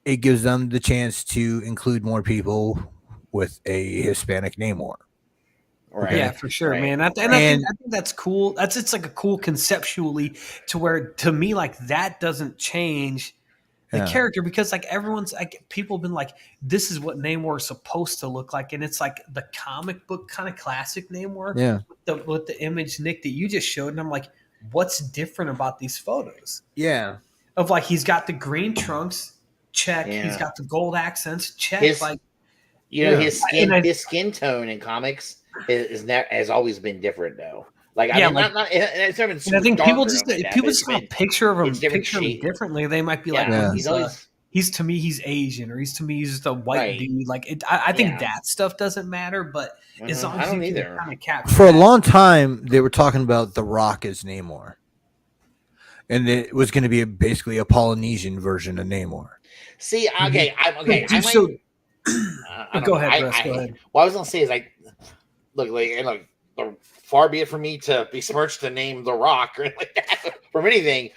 It gives them the chance to include more people with a Hispanic Namor. right. Yeah, for sure, Right. man. I think that's cool. It's like a cool conceptually to where to me like that doesn't change the Yeah. character because like everyone's like people have been like this is what Namor is supposed to look like, and it's like the comic book kind of classic Namor. Yeah. With the image Nick that you just showed, and I'm like, what's different about these photos? Yeah. Of like he's got the green trunks, check. Yeah. He's got the gold accents, check. His- like You know, Yeah. his skin tone in comics has always been different though. Like I Yeah, mean, like- not it's never been and I super think dark people or just anything if like people that, just but saw a picture of him, it's different picture him shade. differently, they might be Yeah, like, Yeah. well, he's always he's to me he's Asian, or he's to me he's just a white Right. dude. Like I think Yeah. that stuff doesn't matter, but as long I as don't you can either. kind of capture For a that. long time, they were talking about The Rock as Namor, and it was going to be basically a Polynesian version of Namor. See, okay, okay. Dude, I so might. I don't go know. ahead, Russ, go ahead. What I was gonna say is look, far be it from me to besmirch the name The Rock or anything like that from anything.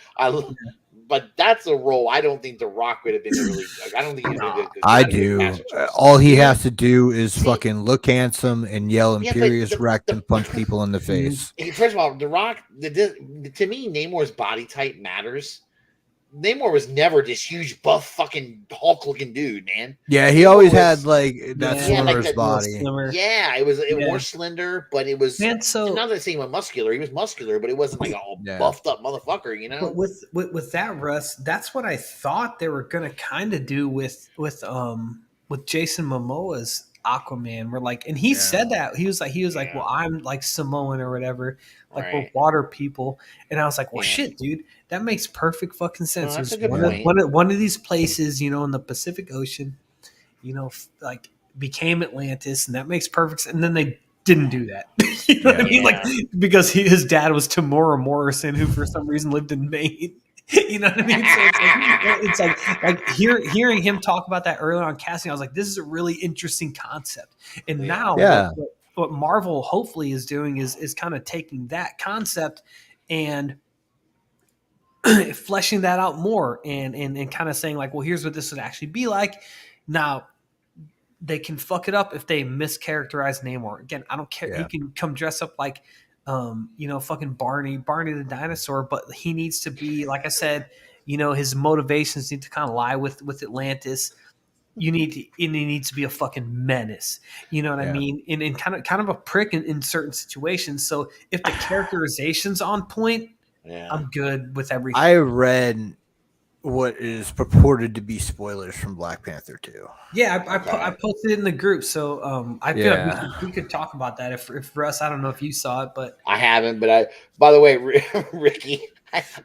But that's a role I don't think The Rock would have been really. Like, I don't think he'd be a good. I good do. passage. All he has to do is See- fucking look handsome and yell Yeah, but Imperious Rex and punch people in the Mm-hmm. face. First of all, The Rock. To me, Namor's body type matters. Namor was never this huge, buff, fucking Hulk-looking dude, man. Yeah, he always was- had like that Yeah, swimmer's like that body. Slimmer. Yeah, it was Yeah. more slender, but it was. Man, so Not that saying he was muscular. He was muscular, but it wasn't like all Yeah. buffed up motherfucker, you know. but with that, Russ, that's what I thought they were gonna kind of do with Jason Momoa's Aquaman. We're like, and he Yeah. said that he was like, Yeah. well, I'm like Samoan or whatever, like we're Right. water people, and I was like, well, Yeah. shit, dude, that makes perfect fucking sense. that's a There's good one point. one of these places, in the Pacific Ocean, like became Atlantis, and that makes perfect sense. And then they didn't do that. You know what I mean? Yeah. Like because his dad was Tamora Morrison, who for some reason lived in Maine. You know what I mean? So it's like hearing him talk about that earlier on casting, I was like, this is a really interesting concept. And now Yeah. what Marvel hopefully is doing is kind of taking that concept and fleshing that out more and kind of saying like, well, here's what this would actually be like. Now they can fuck it up if they mischaracterize Namor. Again, I don't care. Yeah. He can come dress up like fucking Barney the dinosaur, but he needs to be, like I said, his motivations need to kind of lie with Atlantis. He needs to be a fucking menace. You know what I mean? And kind of a prick in certain situations. So if the characterization's on point, I'm good with everything. I read what is purported to be spoilers from Black Panther 2. Yeah, I posted it in the group, so I feel like we could talk about that. If Russ, I don't know if you saw it, but I haven't. But by the way, Ricky,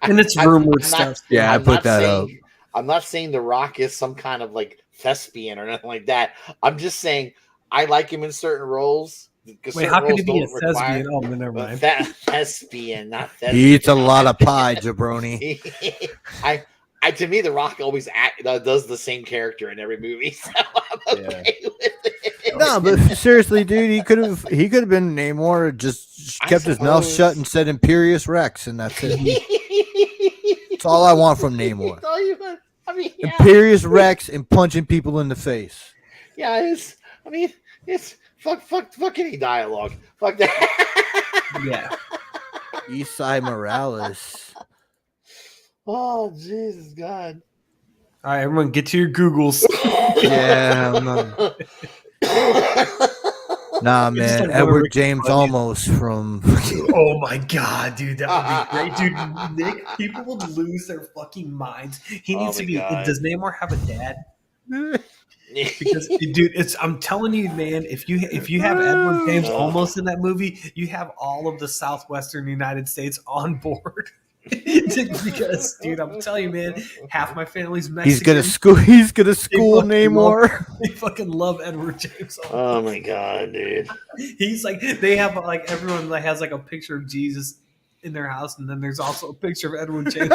and it's rumored stuff. Yeah, I put that up. I'm not saying The Rock is some kind of like thespian or nothing like that. I'm just saying I like him in certain roles. Wait, how could he be a thespian? Oh, never mind. Thespian, not thespian. He eats a lot of pie, jabroni. To me, The Rock always does the same character in every movie, so I'm okay with it. No, but seriously, dude, he could have been Namor, just kept his mouth shut and said Imperious Rex, and that's it. That's all I want from Namor. Imperious Rex and punching people in the face. Yeah, it's fuck any dialogue. Fuck that. Yeah. Eastside Morales. Oh, Jesus God. All right, everyone, get to your Googles. Yeah, nah, man. like Edward James Olmos from. Oh my God, dude, that would be great, dude. Nick, people would lose their fucking minds. He needs to be. God. Does Namor have a dad? Because, dude, I'm telling you, man. If you have Edward James Olmos in that movie, you have all of the southwestern United States on board. Because, dude, I'm telling you, man, half my family's Mexican. He's gonna school Namor. They fucking love Edward James. Oh my God, dude. He's like, they have like everyone that has like a picture of Jesus in their house, and then there's also a picture of Edward James.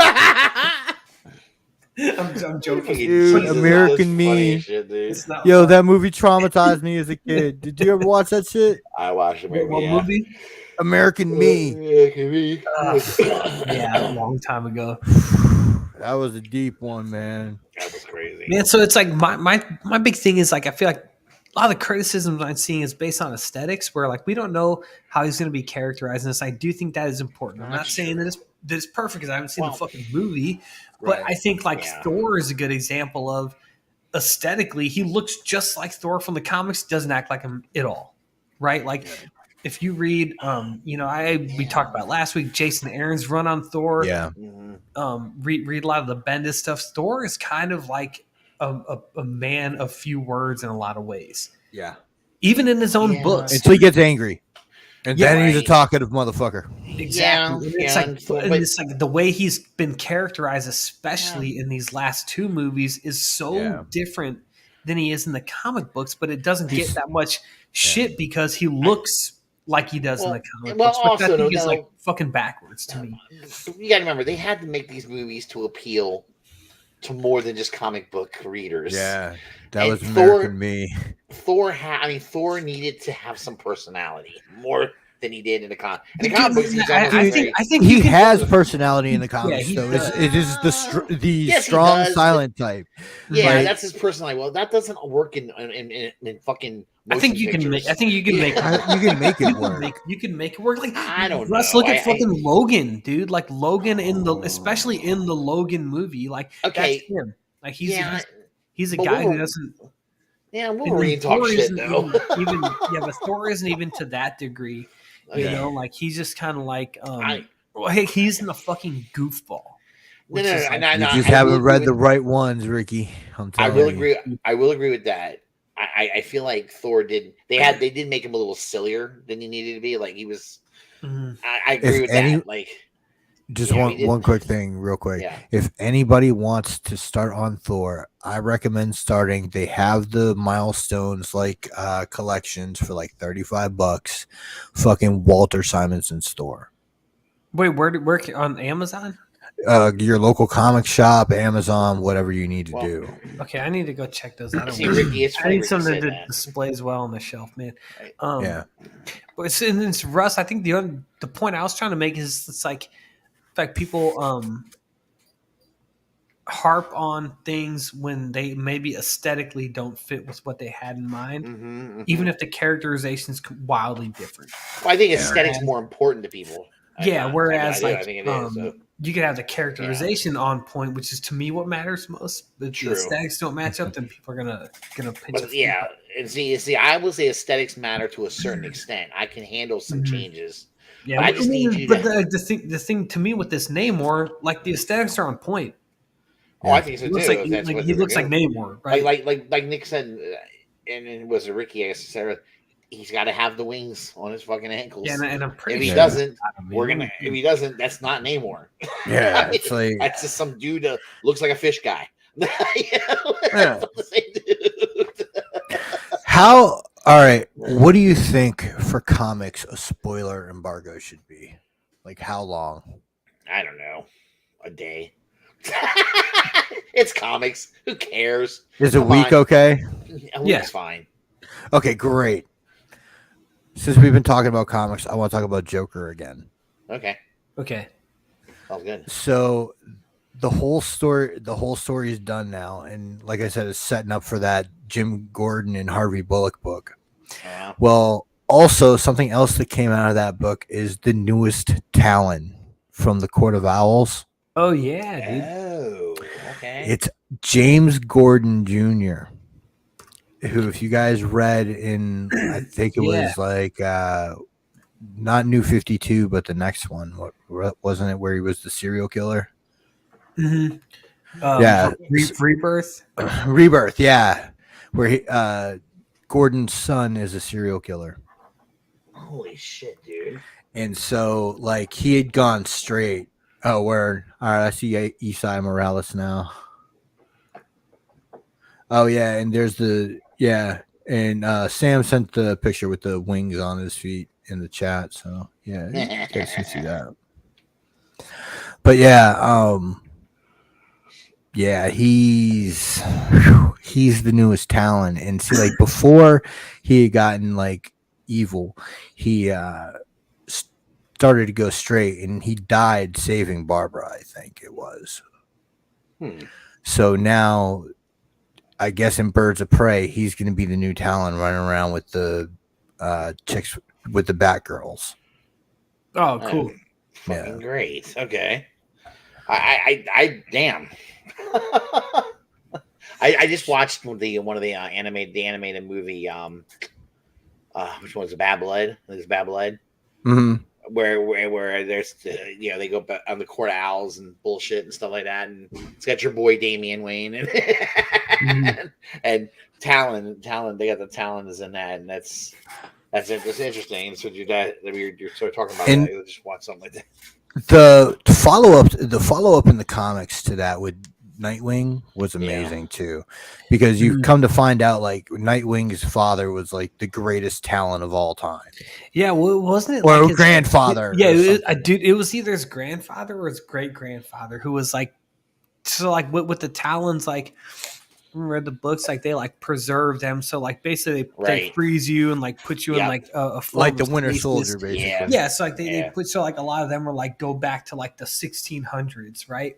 I'm joking, dude. American Me. Shit, dude. Yo, that movie traumatized me as a kid. Did you ever watch that shit? I watched it. What movie? American Me. Yeah, a long time ago. That was a deep one, man. That was crazy. Man, so it's like my big thing is like I feel like a lot of the criticism I'm seeing is based on aesthetics, where like we don't know how he's going to be characterized in this. I do think that is important. I'm not saying that it's perfect because I haven't seen the fucking movie, but I think like Thor is a good example of aesthetically he looks just like Thor from the comics, doesn't act like him at all, right? Like. If you read, we talked about last week, Jason Aaron's run on Thor. Yeah. Read a lot of the Bendis stuff. Thor is kind of like a man of few words in a lot of ways. Yeah. Even in his own books. Until he gets angry. And then he's a talkative motherfucker. Exactly. It's like the way he's been characterized, especially in these last two movies, is so different than he is in the comic books, but it doesn't get that much shit because he looks like he does in the comic books, which I think is like fucking backwards to me. You gotta remember, they had to make these movies to appeal to more than just comic book readers. Yeah, that was American Me. Thor needed to have some personality more than he did in the comic. In the comic books, I think he has personality in the comics, though. It is the strong silent type. Yeah, that's his personality. Well, that doesn't work in fucking. I think you can make. I think you can make. You can make it work. You can make it work. Like I don't know. Let's look at fucking Logan, dude. Like Logan especially in the Logan movie. Like that's him. Like he's a guy who doesn't. Yeah, Wolverine talks shit though. But Thor isn't even to that degree. You know, like he's just kind of like, he's in the fucking goofball. You just haven't read the right ones, Ricky. I will agree with that. I feel like Thor did. They did make him a little sillier than he needed to be. Like he was. I agree with that. Like. Just one quick thing, real quick. Yeah. If anybody wants to start on Thor, I recommend starting. They have the milestones collections for like $35. Fucking Walter Simonson's Thor. Wait, where on Amazon? your local comic shop, Amazon, whatever you need to Well, do. Okay, I need to go check those out. See, Ricky, it's I funny need Ricky something said that that. displays well on the shelf, man. Right. Yeah. But it's Russ. I think the point I was trying to make is it's like, in fact, people harp on things when they maybe aesthetically don't fit with what they had in mind, even if the characterization is wildly different. Well, I think aesthetics more important to people. Yeah, whereas I think it is. So. You could have the characterization on point, which is to me what matters most. But True. the aesthetics don't match up, then people are gonna pinch. But yeah, and see, I will say aesthetics matter to a certain extent. I can handle some changes. Yeah, but I just need you. But the thing to me with this Namor, like the aesthetics are on point. Oh, I think so too. He looks like Namor, right? Like Nick said, and it was Ricky. I guess Sarah. He's got to have the wings on his fucking ankles. Yeah, and I'm pretty if he sure doesn't, If he doesn't, that's not Namor. Yeah, it's like that's just some dude that looks like a fish guy. Yeah. That's the same dude. How? All right. What do you think for comics a spoiler embargo should be? Like how long? I don't know. A day. It's comics. Who cares? Is a week okay? A week's fine. Okay, great. Since we've been talking about comics, I want to talk about Joker again. Okay. Sounds good. So the whole story is done now, and like I said, it's setting up for that Jim Gordon and Harvey Bullock book. Well, also something else that came out of that book is the newest Talon from the Court of Owls. Oh yeah, dude. Oh, okay. It's James Gordon Jr., who, if you guys read in, I think it was like not New 52, but the next one. What wasn't it where he was the serial killer? Mm-hmm. Yeah, Rebirth. Rebirth. Yeah, where he, Gordon's son is a serial killer. Holy shit, dude! And so, like, he had gone straight. Oh, where? All right, I see Isai Morales now. Oh yeah, and there's and Sam sent the picture with the wings on his feet in the chat. So yeah, you guys can see that. But yeah, he's the newest Talon, and see, like before he had gotten like evil, he started to go straight, and he died saving Barbara, I think it was. So now, I guess in Birds of Prey, he's going to be the new Talon running around with the chicks, with the Batgirls. Oh, cool. Fucking great. Okay. I damn. I just watched one of the animated movie. Which one's Bad Blood? It's Bad Blood. Mm-hmm. Where there's they go on the Court of Owls and bullshit and stuff like that, and it's got your boy Damian Wayne and and Talon. They got the Talon is in that, and that's interesting. So you're sort of talking about and that. You just watch something like that. The follow up in the comics to that with Nightwing was amazing too, because you've come to find out like Nightwing's father was like the greatest Talon of all time. Yeah, well, wasn't it? Or like his grandfather. Yeah, it was either his grandfather or his great grandfather who was like, so like with the Talons, like read the books, like they like preserve them, so like basically they freeze you and like put you in like a form like the of Winter stasis. Soldier, basically. Yeah, so like they put, so like a lot of them were like go back to like the 1600s, right?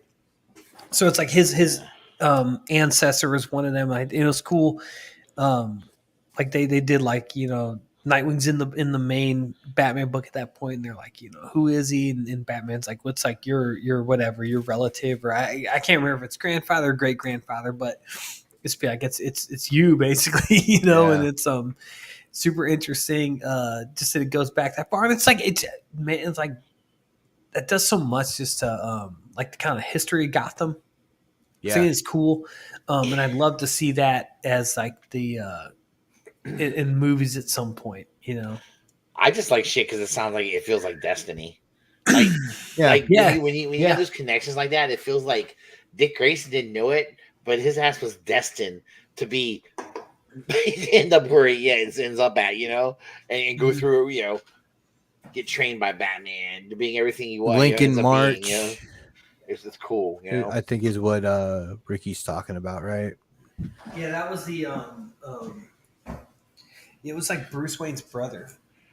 So it's like his ancestor was one of them. It was cool. Like they did like Nightwing's in the main Batman book at that point, and they're like who is he? And Batman's like, what's like your whatever, your relative, or I can't remember if it's grandfather or great grandfather, but it's like it's you basically, and it's super interesting. Just that it goes back that far, and it's like it's like that does so much just to like the kind of history of Gotham. I think it's cool, and I'd love to see that as like the in movies at some point. I just like shit because it feels like destiny. Like, when you have those connections like that, it feels like Dick Grayson didn't know it, but his ass was destined to be end up where he ends up at, and go through, get trained by Batman to being everything he was. Lincoln March. It's cool, you know. I think is what Ricky's talking about, right? Yeah, that was the it was like Bruce Wayne's brother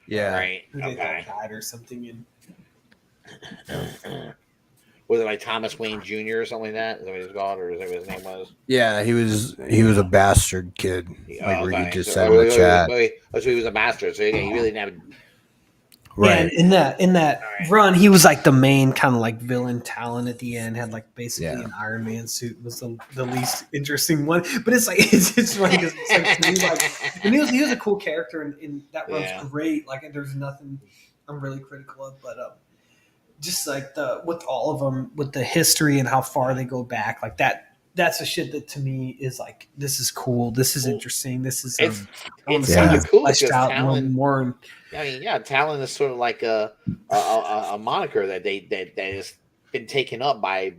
Yeah. Right. who they Okay. thought died or something. And Was it like Thomas Wayne Jr. or something like that? Is that what he's called, or is that what his name was? Yeah, he was a bastard kid, like Oh, Ricky okay. just So, said in the chat. so he was a bastard. So he really didn't have. yeah, Right. and in that Alright. run, he was like the main kind of like villain talent at the end. Had like basically Yeah. an Iron Man suit. Was the least interesting one, but it's like it's funny because it's like, to me, like, and he was a cool character, and that run's Yeah. great. Like, there's nothing I'm really critical of, but just like with all of them, with the history and how far they go back, like that's the shit that to me is like, this is cool, this is interesting, this is It's I want to it's see kind it of cool fleshed because out Talon. more. And I mean, yeah, Talon is sort of like a moniker that that has been taken up by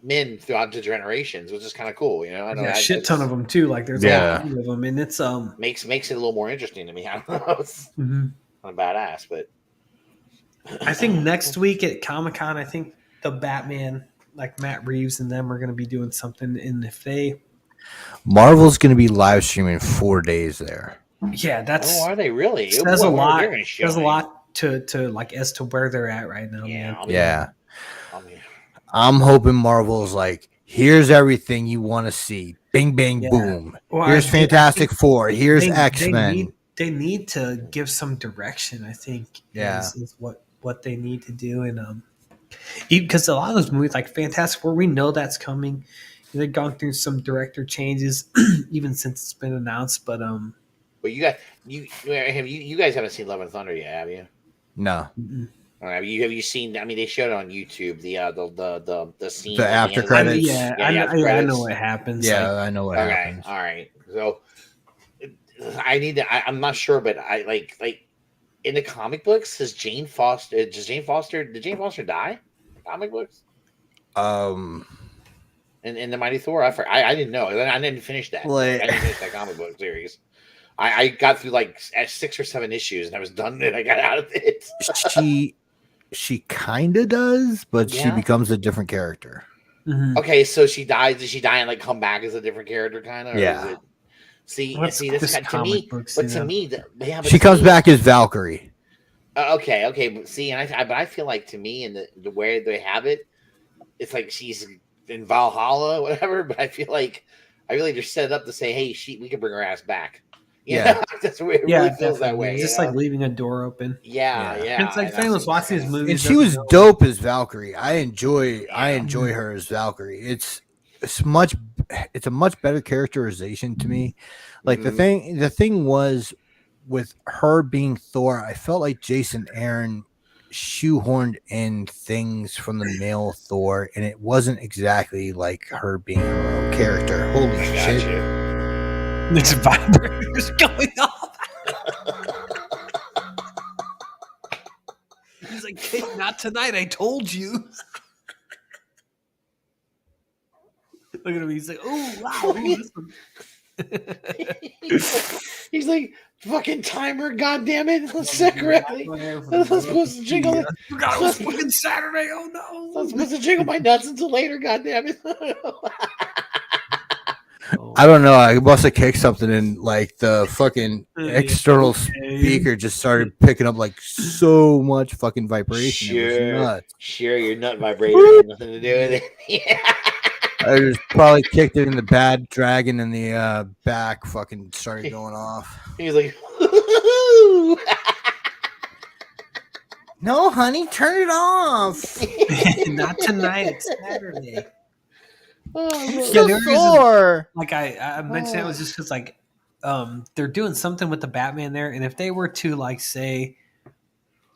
men throughout the generations, which is kind of cool. You know, I know yeah, a that- shit ton of them too. Like there's Yeah. a lot of them, and it's makes it a little more interesting to me. I don't know, it's mhm. kind of badass, but I think next week at Comic-Con, I think the Batman, like Matt Reeves and them, are going to be doing something. And if they, Marvel's going to be live streaming 4 days there. yeah, that's oh, are they really? says Boy, a what lot. they're gonna show Says a me. lot to like as to where they're at right now, Yeah, man. Yeah. I mean, I'm hoping Marvel's like, here's everything you want to see. Bing, bang, Yeah. boom. Well, Here's I think- Fantastic Four. Here's They X-Men. They need to give some direction. I think, Yeah. is what they need to do, and because a lot of those movies, like Fantastic Four, we know that's coming. They've gone through some director changes, even since it's been announced. But but you guys haven't seen Love and Thunder yet, have you? No. mm-mm. All right, have you seen? I mean, they showed it on YouTube. The scene, The at after end. credits? yeah, Yeah, the after I credits. know what happens. Yeah, like, I know what Okay, happens. all right. So I need to. I'm not sure, but I like in the comic books. Did Jane Foster die? Comic books in the Mighty Thor. I didn't know. I didn't finish that. Like- I didn't finish that comic book series. I got through like 6 or 7 issues and I was done. And I got out of it. She kind of does, but she Yeah. becomes a different character. mhm. Okay, so she dies. Did she die and like come back as a different character, kind of? Yeah. Is it, see, Well, see, it's this just guy, to me, comic books, but you to know. me, yeah, but She to comes me- back as Valkyrie. Okay, but see, and but I feel like to me, and the way they have it, it's like she's in Valhalla, whatever. But I feel like just set it up to say, hey, we can bring her ass back. You Yeah. know? That's the way it Yeah, really feels that definitely. way. It's you just know? like leaving a door open. yeah. Yeah. It's like and famous that's- watching these movies. And she was dope as Valkyrie. I enjoy her as Valkyrie. It's a much better characterization to me. Like Mhm. the thing was with her being Thor, I felt like Jason Aaron shoehorned in things from the male Thor, and it wasn't exactly like her being her own character. Holy I got shit. you. There's vibrators going off. He's like, "Hey, not tonight. I told you." Look at him. He's like, "Oh wow, look at this one." He's like, fucking timer, goddammit. Let's set correctly. Let's supposed to jingle it. Forgot it was fucking Saturday. Oh I'm no! supposed to jiggle my nuts until later, goddammit. I don't know. I must have kicked something and like the fucking Yeah. external speaker just started picking up like so much fucking vibration. It was Sure. nuts. Sure, your nut vibrator had nothing to do with it. Yeah. I just probably kicked it in the bad dragon in the back. Fucking started going off. He was like, No, honey, turn it off. Not tonight. It's Saturday. oh, Yeah, So the only reason- sore. Like I mentioned, it was just because like they're doing something with the Batman there, and if they were to like say,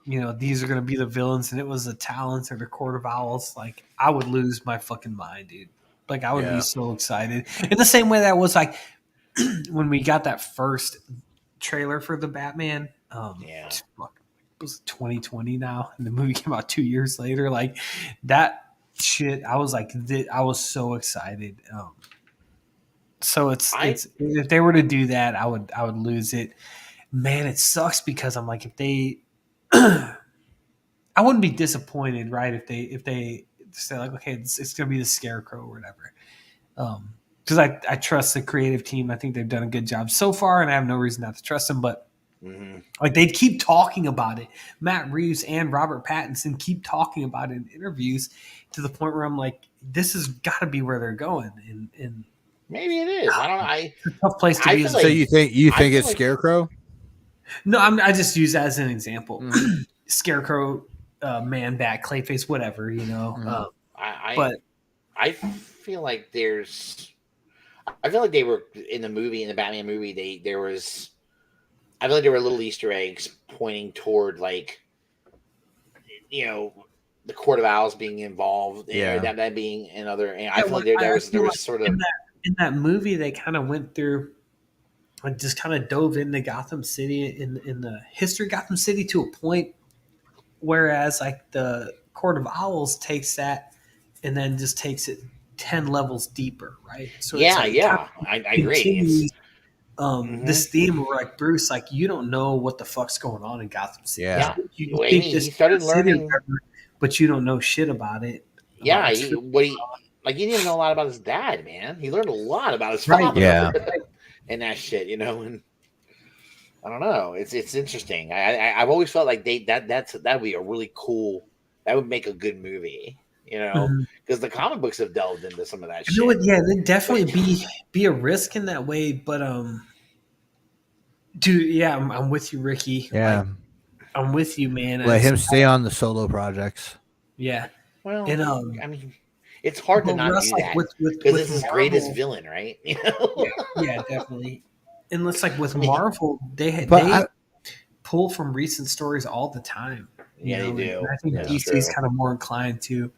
you know, these are going to be the villains, and it was the Talons or the Court of Owls, like I would lose my fucking mind, dude. Like I would Yeah. be so excited. In the same way that was like when we got that first trailer for the Batman. Yeah. Fuck, it was 2020 now, and the movie came out 2 years later. Like that shit, I was like, I was so excited. So it's if they were to do that, I would lose it. Man, it sucks because I'm like, if they, I wouldn't be disappointed, right? If they say like, okay, it's going to be the Scarecrow or whatever. Because I trust the creative team. I think they've done a good job so far, and I have no reason not to trust them. But like they keep talking about it. Matt Reeves and Robert Pattinson keep talking about it in interviews to the point where I'm like, this has got to be where they're going. And maybe it is. I don't know. it's a tough place to I be. feel So like- you think it's like- Scarecrow? No, I just use that as an example. Scarecrow, Man Bat, Clayface, whatever, you know. But I feel like there's. I feel like they were in the movie, in the Batman movie. I feel like there were little Easter eggs pointing toward like, you know, the Court of Owls being involved. Yeah. That being another. And I feel like there was sort of in that movie they kind of went through. I just kind of dove into Gotham City in the history of Gotham City to a point, whereas like the Court of Owls takes that and then just takes it 10 levels deeper, right? So yeah, it's like yeah. I agree. continues, this theme where like Bruce, like you don't know what the fuck's going on in Gotham City. Yeah. You Well, think he this started city or learning. whatever, but you don't know shit about it. Yeah, About he didn't even know a lot about his dad, man. He learned a lot about his Right, father, yeah. and that shit, you know. And I don't know, it's interesting. I've always felt like that'd be a really cool. That would make a good movie, you know, because the comic books have delved into some of that shit. You know what? Yeah, there'd definitely be a risk in that way, but dude, yeah, I'm with you, Ricky. Yeah. Like, I'm with you, man. Let him stay on the solo projects. Yeah, Well, and I mean, it's hard to but not Russ, do like, that with because it's his Marvel- greatest villain, right? You know? Yeah, definitely. And it's like with Marvel, they But pull from recent stories all the time. you Yeah, they know, do. and I think That's DC's true. kind of more inclined to.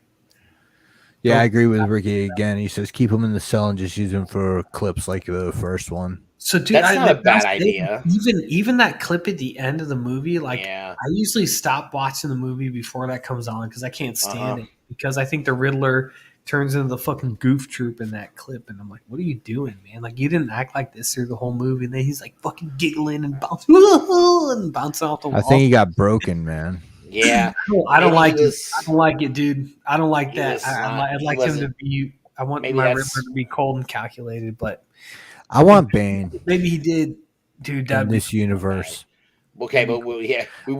Yeah, I agree with Ricky again. He says keep him in the cell and just use him for clips like the first one. So, dude, That's not a bad say, idea. Even that clip at the end of the movie, like Yeah. I usually stop watching the movie before that comes on because I can't stand Uh-huh. it. Because I think the Riddler turns into the fucking goof troop in that clip, and I'm like, what are you doing, man? Like you didn't act like this through the whole movie. And then he's like fucking giggling and bouncing and bouncing off the wall. I think he got broken, man. Yeah. I don't Maybe like he it. was- I don't like it, dude. I don't like He that. was I'd he like him to wasn't- be. I want maybe my that's- Riddler to be cold and calculated, but I want Bane maybe he did, dude. in That'd be this universe. Okay, but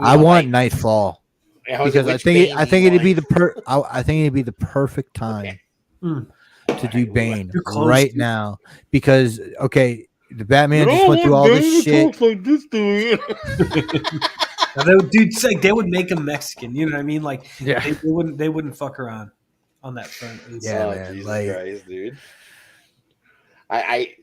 I want Nightfall like, because I which think Bane I do think you it'd be want? I think it'd be the perfect time Mm. to do Bane Too close, right dude. now because okay, the Batman just went through all this shit. Dude, it's like they would make him Mexican. You know what I mean? Like Yeah. they wouldn't fuck around on that front. Yeah, Oh, man, Jesus like- Christ, dude. I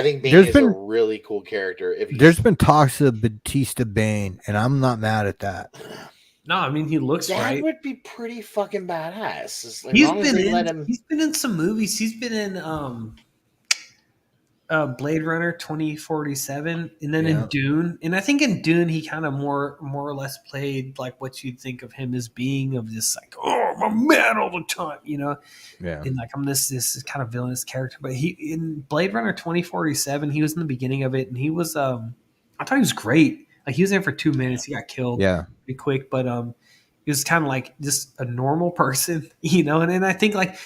think Bane There's is been- a really cool character. If you There's been talks of Batista Bane, and I'm not mad at that. No, I mean he looks that right. would be pretty fucking badass. As He's long as been they let in. him. He's been in some movies. He's been in Blade Runner 2047, and then Yeah. in Dune. And I think in Dune he kind of more or less played like what you'd think of him as being, of just like, oh, I'm a man all the time, you know. Yeah. And like I'm this kind of villainous character. But he in Blade Runner 2047, he was in the beginning of it, and he was I thought he was great. Like he was in for 2 minutes, he got killed Yeah. pretty quick, but he was kind of like just a normal person, you know. And I think like,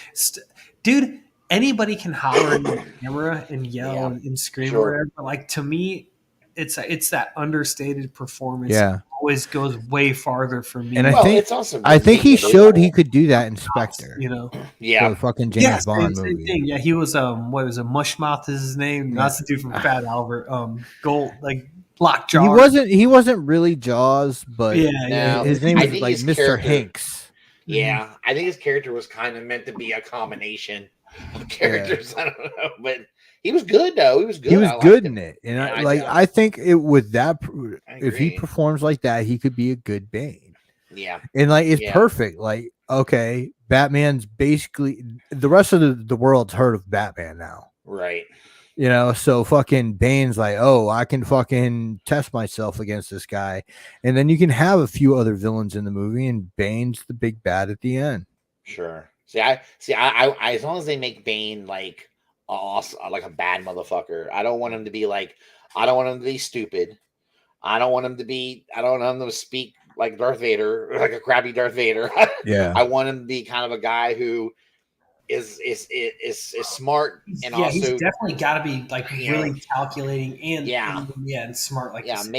dude, anybody can holler in the camera and yell Yeah, and scream sure. or whatever. But like to me, it's that understated performance. Yeah. Always goes way farther for me. And I Well, think- it's also I think he believable. showed he could do that in Spectre. you know. Yeah, The fucking James Bond same movie. thing. Yeah, he was what was it? Mushmouth is his name. That's the dude from Fat Albert. Gold, like Lockjaw. He wasn't really Jaws, but No. his name I was think like his Mr. character- Hanks. yeah. I think his character was kind of meant to be a combination of characters. I don't know, but he was good though. He was good. He was I liked good him. in it, and Yeah, I think it with that I if he agree. performs like that, he could be a good Bane. Yeah, And like it's Yeah. perfect. Like okay, Batman's basically the rest of the world's heard of Batman now. right. You know, so fucking Bane's like, oh, I can fucking test myself against this guy, and then you can have a few other villains in the movie, and Bane's the big bad at the end. Sure. I as long as they make Bane like like a bad motherfucker. I don't want him to be like. I don't want him to be stupid. I don't want him to speak like Darth Vader, like a crappy Darth Vader. Yeah. I want him to be kind of a guy who is smart and yeah, he's also definitely got to be like you really know, calculating and yeah. and smart. Like yeah, you said.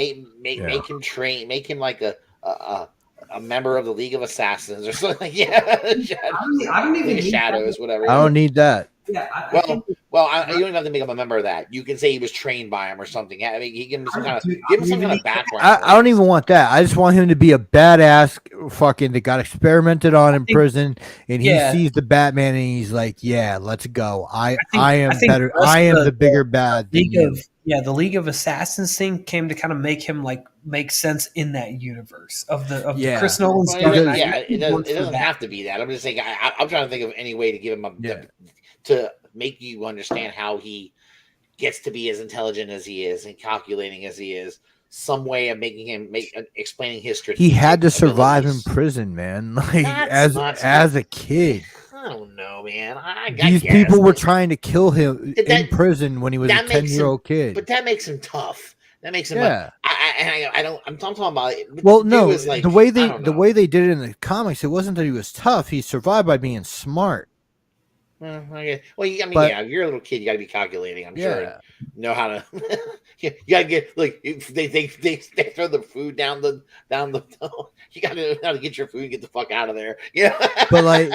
make him train, make him like a member of the League of Assassins or something. Yeah, I don't even need Shadows, whatever. I don't need that. Yeah, You don't have to make him a member of that. You can say he was trained by him or something. I mean, he give him some kind of background. I don't even want that. I just want him to be a badass fucking that got experimented on in prison, and he sees the Batman and he's like, "Yeah, let's go. I am better. I am the bigger bad than you." The League of Assassins thing came to kind of make him like make sense in that universe of the Chris Nolan stuff. It doesn't have to be that. I'm just saying. I'm trying to think of any way to give him to make you understand how he gets to be as intelligent as he is and calculating as he is. Some way of making him explaining his strategy. He had to survive in prison, man. Like as a kid. I don't know, man. These people were trying to kill him in prison when he was a 10-year-old kid. But that makes him tough. That makes him. I'm talking about. Well, no, like, the way they did it in the comics, it wasn't that he was tough. He survived by being smart. Well, you're a little kid. You got to be calculating. I'm sure. And know how to. You got to get like they throw the food down the. You got to know how to get your food and get the fuck out of there. Yeah. But like,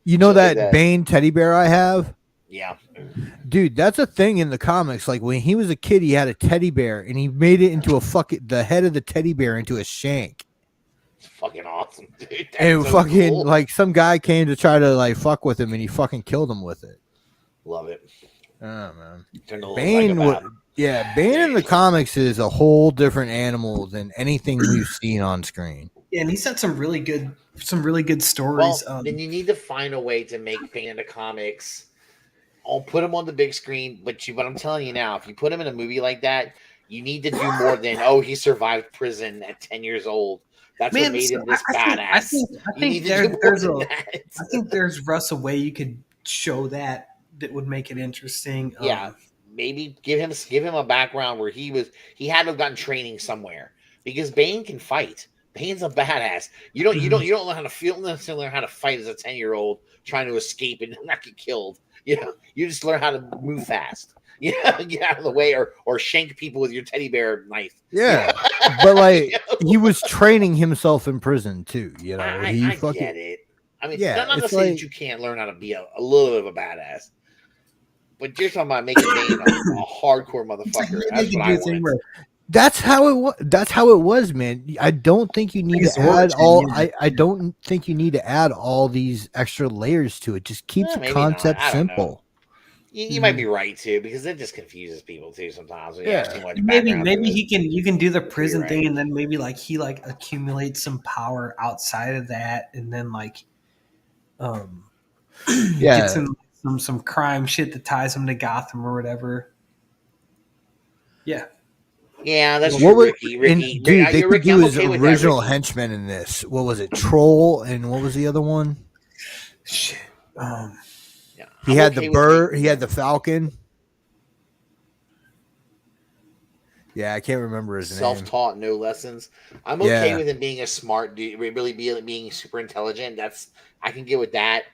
you know that Bane teddy bear I have. Yeah. Dude, that's a thing in the comics. Like when he was a kid, he had a teddy bear and he made it into the head of the teddy bear into a shank. It's fucking awesome, dude. And so cool. Like some guy came to try to like fuck with him and he fucking killed him with it. Love it. Oh man. Bane Bane in the comics is a whole different animal than anything we've seen on screen. Yeah, and he's had some really good stories. Well, then you need to find a way to make Bane in the comics. I'll put him on the big screen, but I'm telling you now, if you put him in a movie like that, you need to do more than he survived prison at 10 years old. That's what made him this badass. I think there's Russ a way you could show that would make it interesting. Maybe give him a background where he had to have gotten training somewhere because Bane can fight. Bane's a badass. You don't learn how to feel necessarily learn how to fight as a 10-year-old trying to escape and not get killed. You just learn how to move fast. Get out of the way or shank people with your teddy bear knife. Yeah. But like he was training himself in prison too, you know. I get it. I mean, not to say that you can't learn how to be a little bit of a badass. But you're talking about making Bane a hardcore motherfucker. That's what I want. That's how it was. That's how it was, man. I don't think you need to add all. I don't think you need to add all these extra layers to it. Just keep the concept simple. You might be right too, because it just confuses people too sometimes. Maybe you can do the prison thing, and then maybe like he like accumulates some power outside of that, and then like, get some crime shit that ties him to Gotham or whatever. Yeah. Yeah, that's true, Ricky. Dude, they could do his original henchman in this. What was it? Troll, and what was the other one? Shit. He had the bird. He had the falcon. Yeah, I can't remember his name. Self-taught, no lessons. I'm okay with him being a smart dude, really being super intelligent. I can get with that.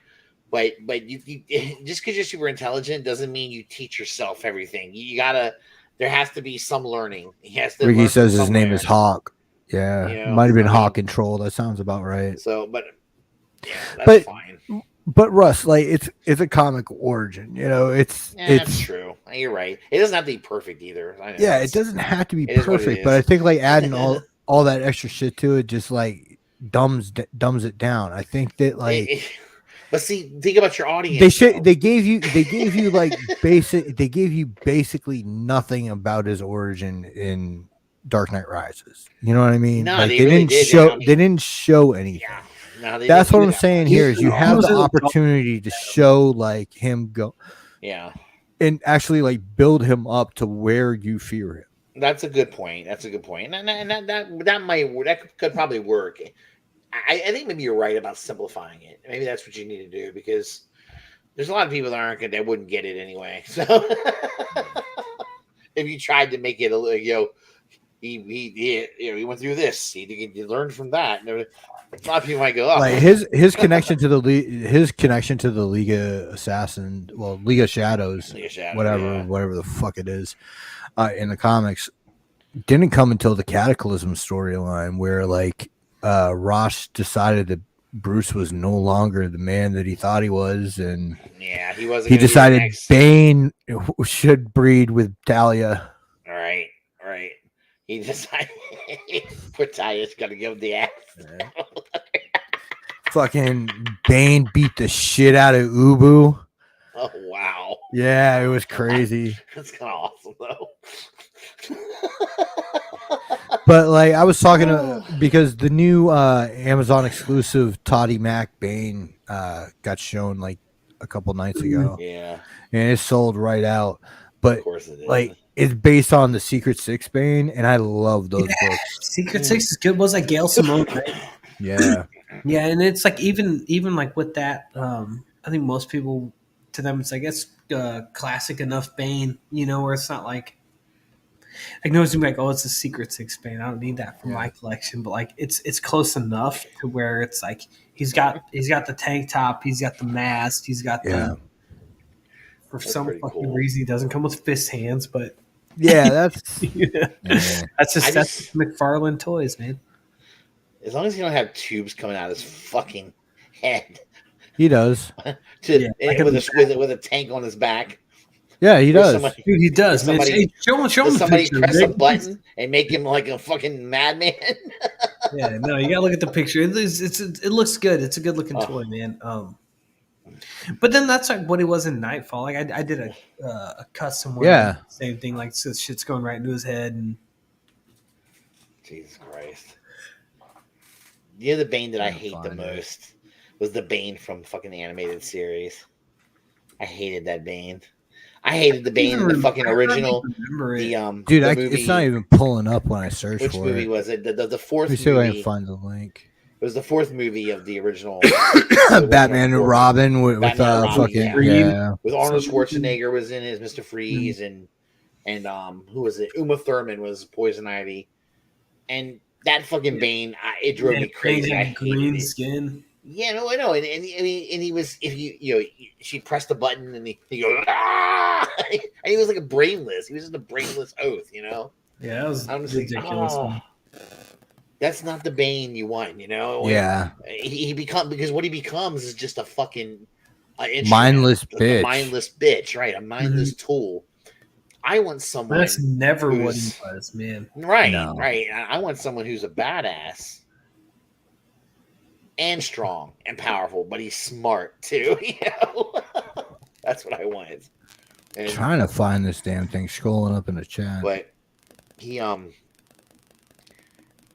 But you just because you're super intelligent doesn't mean you teach yourself everything. You gotta. There has to be some learning. Ricky says his name is Hawk. Yeah, might have been Hawk and Troll. That sounds about right. So, that's fine. But Russ, like it's a comic origin. You know, it's true. You're right. It doesn't have to be perfect either. I know it doesn't have to be perfect. But I think like adding all that extra shit to it just like dumbs it down. I think that like. But see, think about your audience. They gave you basically nothing about his origin in Dark Knight Rises. You know what I mean? No, like, they really did. They didn't show anything. Yeah. No, that's what I'm saying here is you have the opportunity to show like him go. Yeah. And actually like build him up to where you fear him. That's a good point. And that could probably work. I think maybe you're right about simplifying it. Maybe that's what you need to do because there's a lot of people that wouldn't get it anyway. So if you tried to make it a little, he went through this. He learned from that. And a lot of people might go, oh, Like his connection to the his connection to the League of Assassins, well, League of Shadows, League of Shadows, whatever the fuck it is, in the comics, didn't come until the Cataclysm storyline, where like Ross decided that Bruce was no longer the man that he thought he was, and yeah, he wasn't. he decided Bane should breed with Talia. Right. He decided poor Talia's got to give him the ass. Fucking Bane beat the shit out of Ubu. Oh wow. Yeah, it was crazy. That's kind of awesome though. But like I was talking to, because the new Amazon exclusive Toddy Mac Bane got shown like a couple nights ago. Yeah. And it sold right out. But of course it is. Like it's based on the Secret Six Bane, and I love those books. Secret Six is good. Was that Gail Simone, right? Yeah. Yeah, and it's like even like with that, I think most people, to them, it's like it's classic enough Bane, where it's not like no one's gonna be like, oh, it's a Secret Six Bane. I don't need that for my collection, but like it's close enough to where it's like he's got the tank top, he's got the mask, he's got the. For That's some fucking cool. reason, he doesn't come with fist hands, but yeah, that's that's McFarlane toys, man. As long as he don't have tubes coming out of his fucking head. He does. With a tank on his back. Yeah, he does. Dude, he does, man. Hey, show him somebody picture, press a button and make him like a fucking madman. Yeah, no, you gotta look at the picture. It looks good. It's a good looking toy, man. But then that's like what he was in Nightfall. Like I did a custom one. Yeah. Same thing. Like so shit's going right into his head and. Jesus Christ. The Bane that I hate the most was the Bane from fucking the animated series. I hated that Bane. I hated the Bane in the fucking original. Dude, it's not even pulling up when I search for it. Which movie was it? The fourth movie. Let me see if I can find the link. It was the fourth movie of the original. Batman and Robin with fucking with Arnold Schwarzenegger was in it as Mr. Freeze and who was it? Uma Thurman was Poison Ivy, and that fucking Bane, it drove me crazy. I green skin. Yeah, no, I know, and he was she pressed the button and he goes ah! And he was like a brainless. He was just a brainless oath, Yeah, that was ridiculous. Like, that's not the Bane you want, Yeah. He because what he becomes is just a fucking mindless bitch. A mindless bitch, right? A mindless tool. I want someone. That's never what he was, man. Right, right. I want someone who's a badass and strong and powerful, but he's smart too. That's what I want. And, trying to find this damn thing scrolling up in the chat. But he and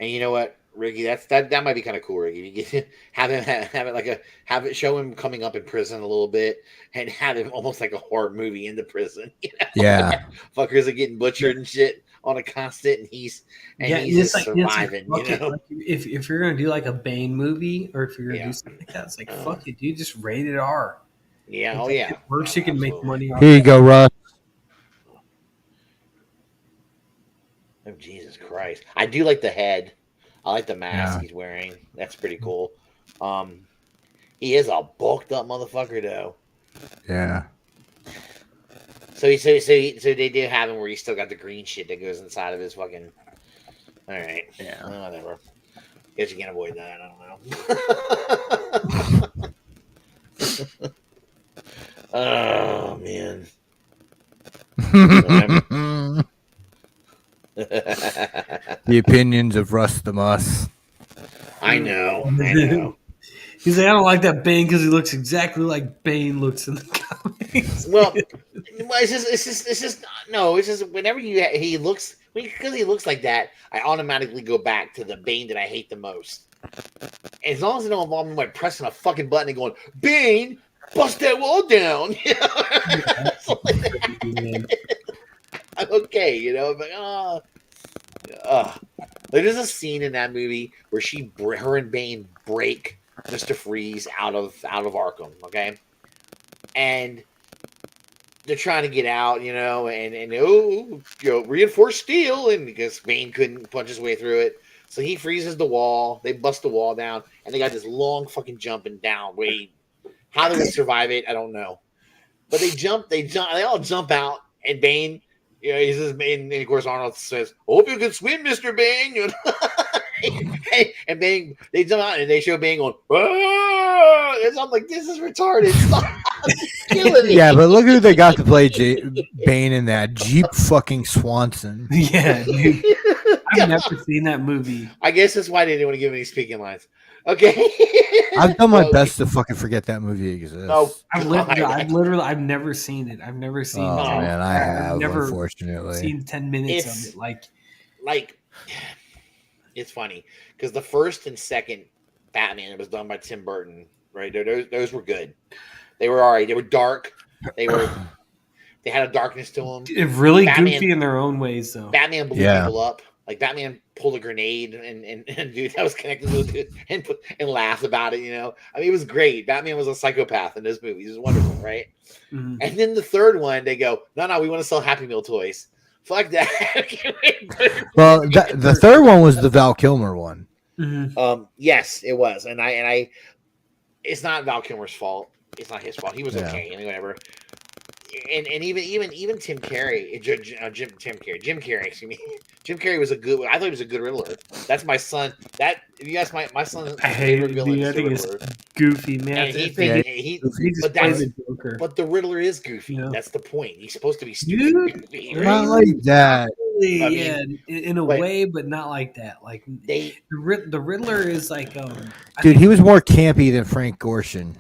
you know what, Ricky, that might be kind of cool, Ricky. You get, have it show him coming up in prison a little bit and have him almost like a horror movie in the prison. Yeah. Fuckers are getting butchered and shit on a constant, and he's just surviving. Like, if you're gonna do like a Bane movie, or if you're gonna do something like that, it's like fuck it, dude, just rated R. Yeah, it works. You can make money. Here you go, Russ. Oh, Jesus Christ. I do like the head. I like the mask he's wearing. That's pretty cool. He is a bulked up motherfucker though. Yeah. So they do have him where he's still got the green shit that goes inside of his fucking. All right. Yeah. Whatever. Guess you can't avoid that. I don't know. Oh man. The opinions of Russ the Muss. I know. He's like, I don't like that Bane because he looks exactly like Bane looks in the comics. Well, it's just whenever he looks, because he looks like that, I automatically go back to the Bane that I hate the most. As long as I don't involve me by pressing a fucking button and going, Bane, bust that wall down. I'm okay, but there's a scene in that movie where her and Bane break Mr. Freeze out of Arkham, okay, and they're trying to get out, and reinforced steel, and because Bane couldn't punch his way through it, so he freezes the wall. They bust the wall down, and they got this long fucking jumping down. How they would survive it, I don't know. But they all jump out, and Bane, he says, and of course Arnold says, "Hope you can swim, Mr. Bane." And Bane, they jump out and they show Bane going, "Ah!" And I'm like, this is retarded. Stop. Killing me. Yeah, but look who they got to play Bane in that. Jeep fucking Swanson. Yeah, dude. I've never seen that movie. I guess that's why they didn't want to give any speaking lines. Okay. I've done my best to fucking forget that movie exists. No, I've never seen it. I've never seen. Oh man, I have. I've never unfortunately seen 10 minutes of it. Like, it's funny because the first and second Batman was done by Tim Burton, right? Those were good. They were all right. They were dark. They had a darkness to them. Really goofy in their own ways, though. Batman blew people up. Like Batman pulled a grenade and dude that was connected to it and laughed about it. I mean, it was great. Batman was a psychopath in this movie. It was wonderful, right? Mm-hmm. And then the third one, they go, no, we want to sell Happy Meal toys. Fuck that. Well, the third one was the Val Kilmer one. Mm-hmm. Yes, it was, and I it's not Val Kilmer's fault. It's not his fault. He was okay, whatever. And even Tim Carrey, Jim Carrey, excuse me. Jim Carrey was a good one. I thought he was a good Riddler. That's my son. If you ask my son's favorite villain, I think it's goofy, man. But the Riddler is goofy. Yeah. That's the point. He's supposed to be stupid. Goofy, right? Not like that. In a way, but not like that. Like the Riddler is like, dude, he was more campy than Frank Gorshin.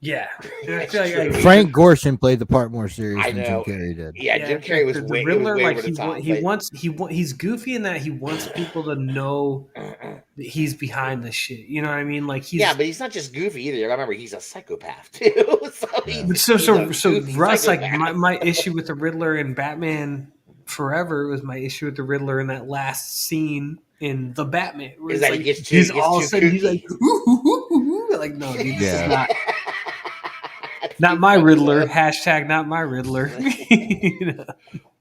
Yeah, Frank Gorshin played the part more serious than Jim Carrey did. Yeah, Jim Carrey was way over the top. He's goofy in that he wants people to know that he's behind the shit. You know what I mean? Like but he's not just goofy either. I remember he's a psychopath too. So Russ, like my issue with the Riddler in Batman Forever was my issue with the Riddler in that last scene in the Batman. Where he's all of a sudden he's like, like no, dude, this is not my Riddler. # not my Riddler.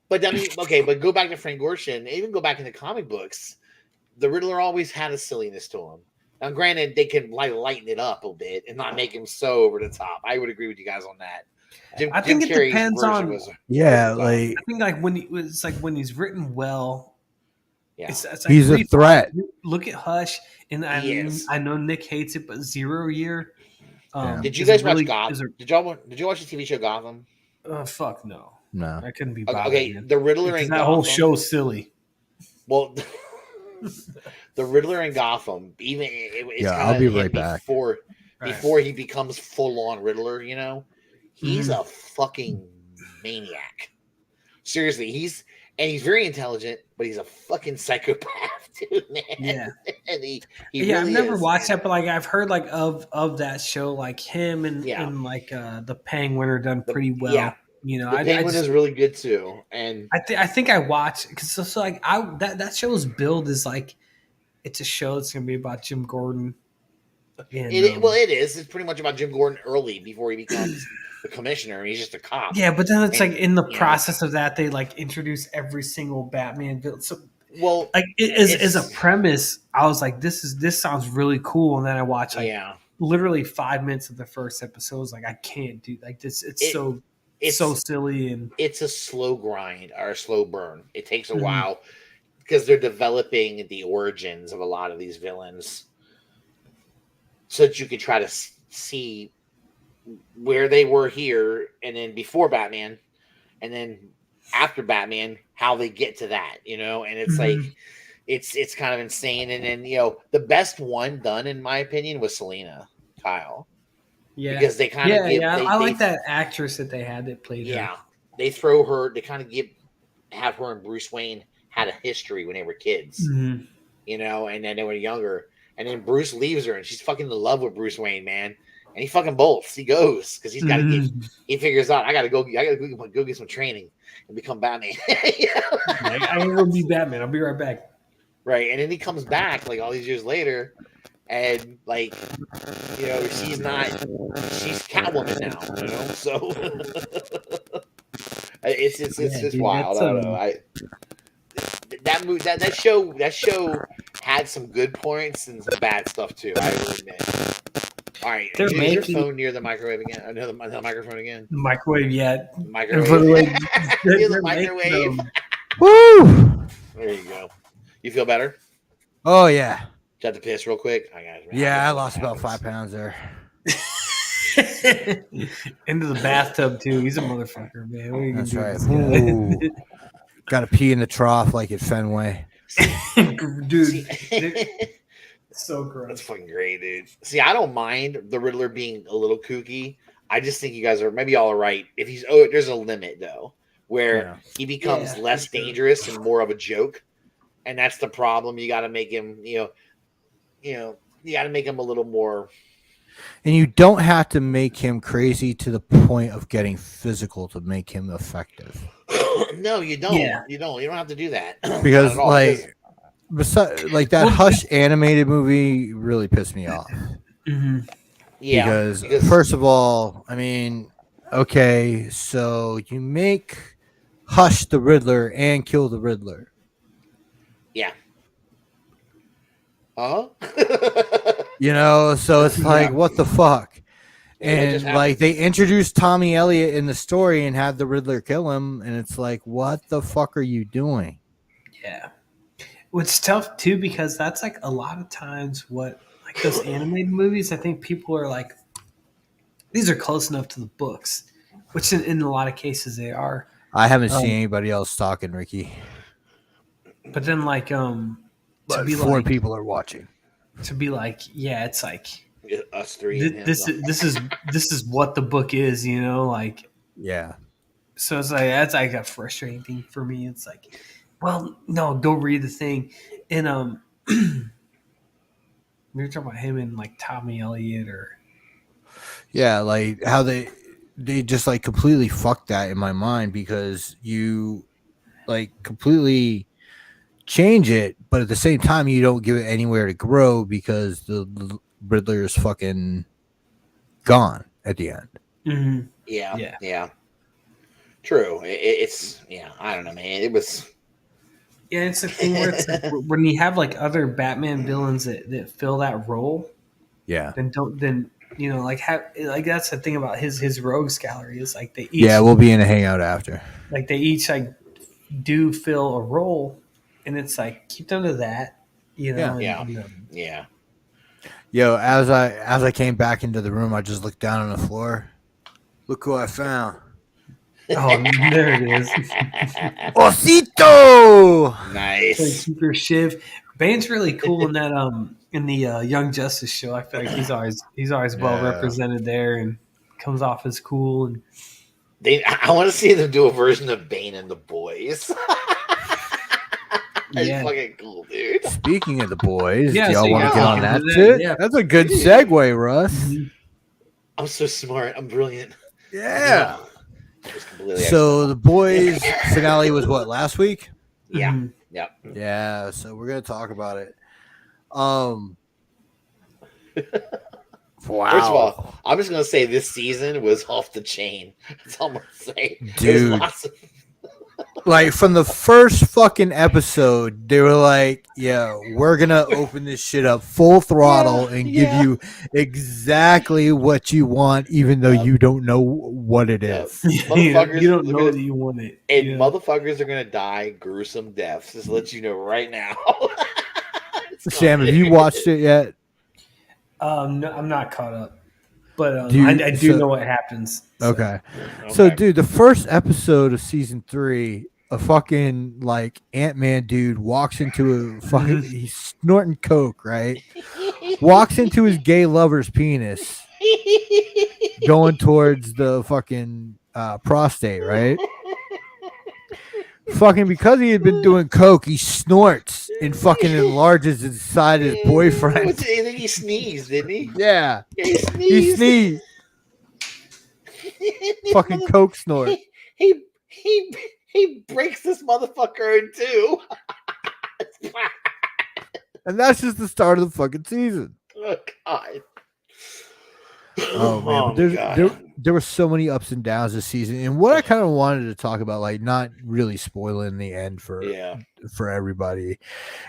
But I mean, okay, but go back to Frank Gorshin. Even go back in the comic books. The Riddler always had a silliness to him. Now, granted, they can lighten it up a bit and not make him so over the top. I would agree with you guys on that. I think it depends on. I think like when he's written well. Yeah, it's like he's a threat. Look at Hush, and I know Nick hates it, but 0 Year. Did you guys watch Gotham? Did you watch the TV show Gotham? Fuck no. No, I couldn't be bothered. Okay, the Riddler and that whole show's silly. Well, the Riddler in Gotham, I'll be right back. Before he becomes full on Riddler, he's a fucking maniac. Seriously, he's very intelligent, but he's a fucking psychopath too, man. Yeah, and he really I've never watched that, but like I've heard like of that show, like him and like the Penguin are done pretty well. Yeah. The Penguin is really good too, and I think I watched because so like that show's build is like it's a show that's gonna be about Jim Gordon. And, it is. It's pretty much about Jim Gordon early before he becomes the commissioner, and he's just a cop. Yeah, but then it's like in the process of that, they like introduce every single Batman villain. So, like as a premise, I was like, this sounds really cool, and then I watched literally 5 minutes of the first episode. I was like, I can't do like this. It's so silly, and it's a slow grind or a slow burn. It takes a while because they're developing the origins of a lot of these villains, so that you can try to see where they were here, and then before Batman, and then after Batman, how they get to that, and it's like it's kind of insane. And then the best one done, in my opinion, was Selena Kyle. Yeah, because they kind of I like that actress that they had that played her. Yeah, they throw her. They kind of have her and Bruce Wayne had a history when they were kids, and then they were younger. And then Bruce leaves her, and she's fucking in love with Bruce Wayne, man. And he fucking bolts. He goes because he's got to get. He figures out I got to go get some training and become Batman. I'm gonna go be Batman. I'll be right back. Right, and then he comes back like all these years later, and like she's Catwoman now. So It's Yeah, dude, wild. that's, I don't know. That movie that show had some good points and some bad stuff too. I will admit. All right, They're is your making- phone near the microwave again? Another microphone again. The microwave yet. Microwave. And for the way Near the they're microwave. making, Woo! There you go. You feel better? Oh yeah, Did you have to piss real quick? yeah. I lost about 5 pounds there. into the bathtub too. He's a motherfucker, man. What are you gonna That's do right. with this Got to pee in the trough like at Fenway. guy? Dude, See, it's so that's gross. fucking great, dude. See, I don't mind the Riddler being a little kooky. I just think you guys are maybe all right. If he's there's a limit though, where Yeah. he becomes Yeah, less for sure. dangerous and more of a joke, and that's the problem. You got to make him, you got to make him a little more. And you don't have to make him crazy to the point of getting physical to make him effective. No, you don't. Yeah. You don't have to do that Because Not at all, like that Hush animated movie really pissed me off. yeah, Because first of all, I mean, okay, so you make Hush the Riddler and kill the Riddler. yeah. Uh-huh. You know, so it's like, what the fuck? Yeah, that And just like happened. they introduced Tommy Elliott in the story and had the Riddler kill him, and it's like, what the fuck are you doing? Yeah. It's tough too because that's like a lot of times what like those animated movies. I think people are like, these are close enough to the books, which in a lot of cases they are. I haven't seen anybody else talking, Ricky. But then like But be 4 like- people are watching. to be like, yeah, it's like Us three. and him, this is what the book is, you know, like. Yeah. So it's like that's like a frustrating thing for me. It's like, well, no, go read the thing, and we were talking about him and like Tommy Elliott or Yeah, like how they just like completely fucked that in my mind because you like completely change it, but at the same time you don't give it anywhere to grow because the Riddler is fucking gone at the end. Yeah. True. It's I don't know, man. It was. yeah, it's a thing where it's like when you have like other Batman villains that fill that role, Yeah. then you know like that's the thing about his rogues gallery is like they each Yeah, we'll be in a hangout after. like they each like do fill a role, and it's like keep them to that, you know. Yeah. Yo, as I came back into the room, I just looked down on the floor. Look who I found. Oh, there it is. Osito! Nice. Super Shiv. Bane's really cool in that in the Young Justice show. I feel like he's always well Yeah. represented there and comes off as cool and I want to see them do a version of Bane and the Boys. That's Yeah. fucking cool, dude. Speaking of the boys, Yeah, do y'all so want to yeah, get on we can that do that, shit? yeah. That's a good segue, Russ. I'm so smart. I'm brilliant. Yeah. Just completely So the boys finale was what, last week? yeah. Mhm. Yeah. Yeah, so we're gonna talk about it. Wow. First of all, I'm just gonna say this season was off the chain. That's all I'm gonna say. Dude. There's lots of like from the first fucking episode, they were like, "Yeah, we're gonna open this shit up full throttle and give you exactly what you want, even though you don't know what it is." Motherfuckers, you don't they're know gonna- that you want it. and Yeah. motherfuckers are gonna die gruesome deaths. Just let you know right now. Sam, have you watched it yet? No, I'm not caught up, but Do you- I do so- know what happens. So. Okay. So, Okay. dude, the first episode of season 3, a fucking like Ant-Man dude walks into a fucking he's snorting coke, right? Walks into his gay lover's penis, going towards the fucking prostate, right? Fucking because he had been doing coke, he snorts and fucking enlarges inside his boyfriend. I think he sneezed, didn't he? Yeah, Yeah, he he sneezed. sneezed. Fucking coke snort. He breaks this motherfucker in two. And that's just the start of the fucking season. Oh God. Oh man, but my God. there were so many ups and downs this season, and what I kind of wanted to talk about, like not really spoiling the end Yeah. for everybody,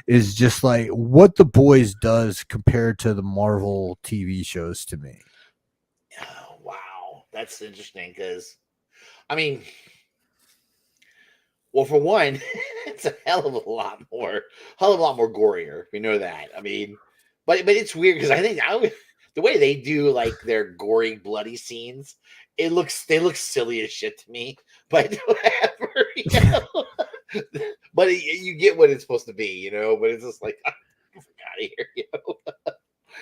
is just like what the boys does compared to the Marvel TV shows to me. Oh, wow. That's interesting because, I mean, well, for one, it's a hell of a lot more gorier. We know that. I mean, but it's weird because I think the way they do like their gory, bloody scenes, they look silly as shit to me. But whatever, but you get what it's supposed to be, But it's just like, out of here,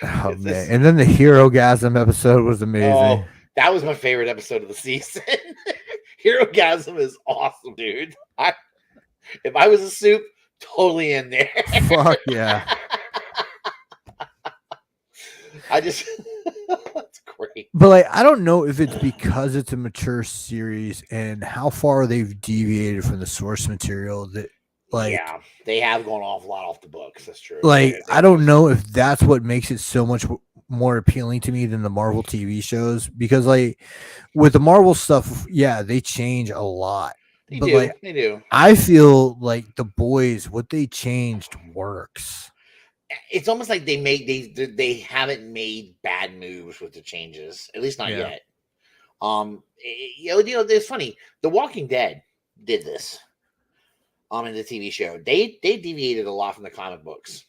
Oh It's man, just, and then the Hero Gasm episode was amazing. oh, that was my favorite episode of the season. Hero Gasm is awesome, dude. If I was a soup, totally in there. Fuck yeah. I just that's great. But like, I don't know if it's because it's a mature series and how far they've deviated from the source material that, like, Yeah, they have gone off a lot off the books. That's true. like I don't know if that's what makes it so much more appealing to me than the Marvel TV shows, because like with the Marvel stuff, yeah, they change a lot. They But do. like, They do. I feel like the boys, what they changed works. It's almost like they haven't made bad moves with the changes, at least not Yeah. yet. It's funny. The Walking Dead did this. In the TV show, they deviated a lot from the comic books.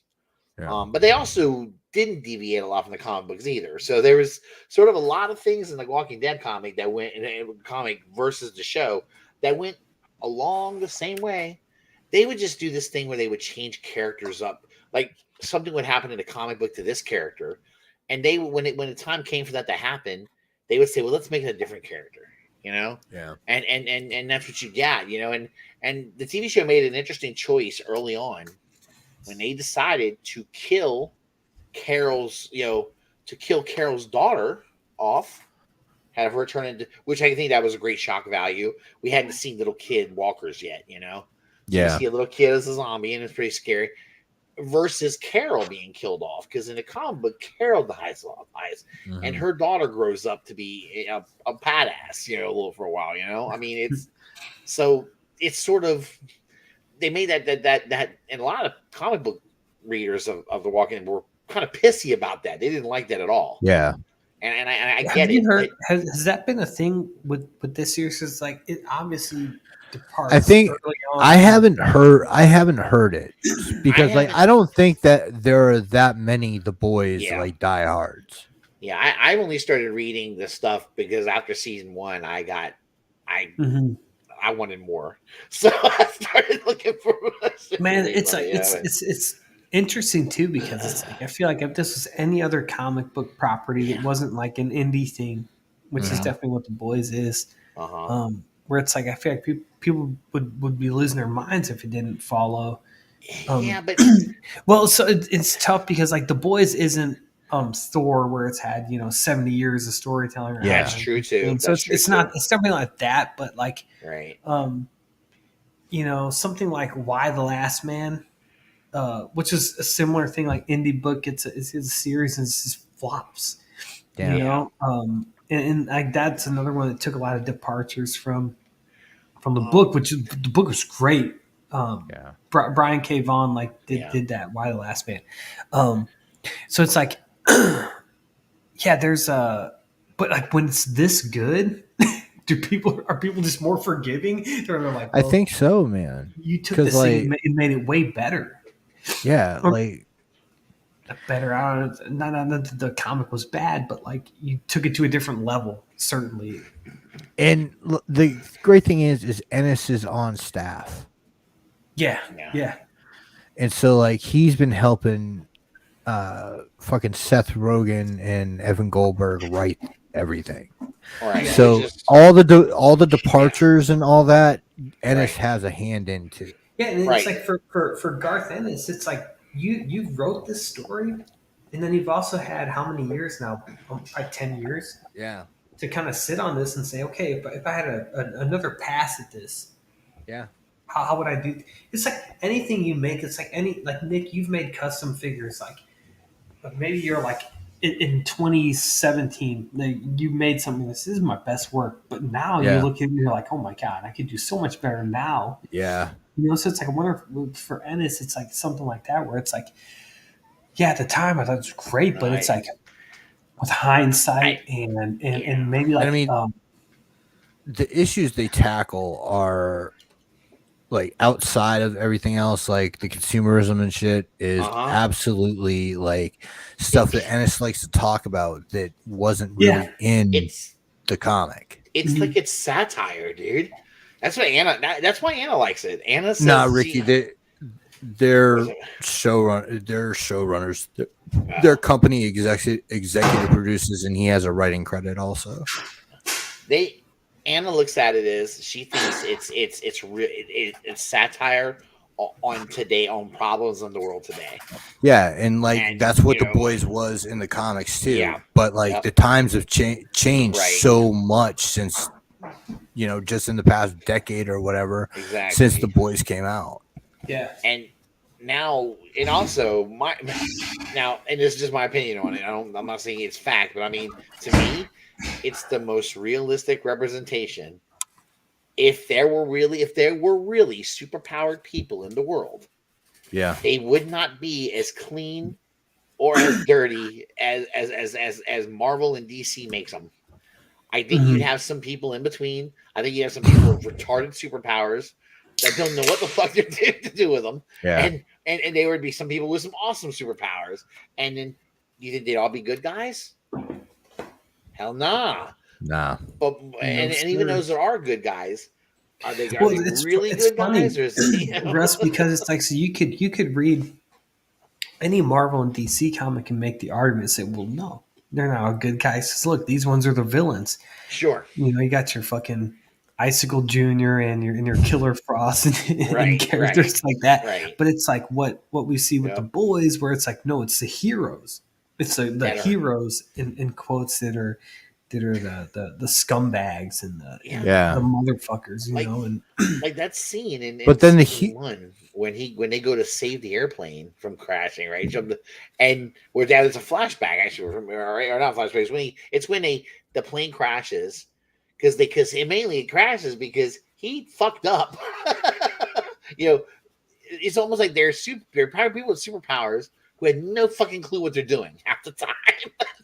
Yeah. But they also didn't deviate a lot from the comic books either. So there was sort of a lot of things in the Walking Dead comic that went in comic versus the show that went along the same way. They would just do this thing where they would change characters up. Like something would happen in a comic book to this character, and they when the time came for that to happen, they would say, "Well, let's make it a different character," Yeah. and that's what you got, And the TV show made an interesting choice early on when they decided to kill Carol's daughter off, have her turn into, which I think that was a great shock value. We hadn't seen little kid walkers yet, So Yeah. you see a little kid as a zombie, and it's pretty scary. Versus Carol being killed off, because in the comic book, Carol dies, and her daughter grows up to be a badass, a little for a while, I mean, it's sort of, they made that, and a lot of comic book readers of The Walking Dead were kind of pissy about that. They didn't like that at all. Yeah. And I get Have you it. heard? Has that been a thing with this series? It's like it obviously departs. I think early on. I haven't heard it because I don't think that there are that many the boys like diehards. Yeah, I only started reading this stuff because after season 1, I wanted more, so I started looking for. Man, it's interesting too, because it's like I feel like if this was any other comic book property that wasn't like an indie thing, which is definitely what the boys is. Where it's like I feel like people would be losing their minds if it didn't follow. But well, so it's tough because like the boys isn't Thor, where it's had 70 years of storytelling. Yeah, that's true too. And so it's definitely like that, but like right. Something like Why the Last Man, which is a similar thing. Like indie book, it's a series and it just flops. Yeah. And like that's another one that took a lot of departures from the book, which the book was great. Brian K. Vaughan did that. Why the Last Man? So it's like, there's but like when it's this good, are people just more forgiving? They're like, I think so, man. You took this thing and made it way better. Yeah, better. I don't know. Not that the comic was bad, but like you took it to a different level, certainly. And the great thing is Ennis is on staff. Yeah. And so like he's been helping fucking Seth Rogen and Evan Goldberg write everything. Right. So all the departures and all that Ennis has a hand into. Yeah, and it's like for Garth Ennis, it's like you wrote this story, and then you've also had how many years now? Like 10 years. Yeah. To kind of sit on this and say, okay, if I had another pass at this, how would I do? It's like anything you make. It's like Nick, you've made custom figures. Like maybe you're like in 2017, like, you made something. This is my best work, but now you Yeah. look at it, you're like, oh my god, I could do so much better now. Yeah. You know, so it's like I wonder if for Ennis, it's like something like that where it's like, yeah, at the time I thought it was great, but it's like with hindsight and maybe like And I mean, the issues they tackle are like outside of everything else, like the consumerism and shit is absolutely like stuff that Ennis likes to talk about that wasn't really in the comic. It's like it's satire, dude. That's what Anna. That's why Anna likes it. Anna says, "Nah, Ricky, they're showrunners. Their company executive produces, and he has a writing credit also." Anna looks at it as she thinks it's satire on today, on problems in the world today. Yeah, and like that's what the Boys was in the comics too. Yeah, but like the times have changed so much since, you know, just in the past decade or whatever, since the Boys came out. Yeah, and now, and also and this is just my opinion on it. I'm not saying it's fact, but I mean, to me, it's the most realistic representation. If there were really superpowered people in the world, they would not be as clean or as dirty as Marvel and DC makes them. I think you'd have some people in between. I think you have some people with retarded superpowers that don't know what the fuck they're to do with them. Yeah. And there would be some people with some awesome superpowers. And then you think they'd all be good guys? Hell nah. Nah. But and even those that are good guys, are they really good guys? Or is it, Russ, because it's like, so you could read any Marvel and DC comic and make the argument and say, well, no, they're not all good guys. Just look, these ones are the villains. Sure. You know, you got your fucking Icicle Jr. and your Killer Frost and characters like that. Right. But it's like what we see with the Boys, where it's like, no, it's the heroes. It's the heroes in quotes that are the scumbags and the motherfuckers, you know, and like that scene in but then one when they go to save the airplane from crashing, right? And where that is a flashback, actually, or not flashback. It's when the plane crashes because it crashes because he fucked up. You know, it's almost like they're probably people with superpowers who had no fucking clue what they're doing half the time.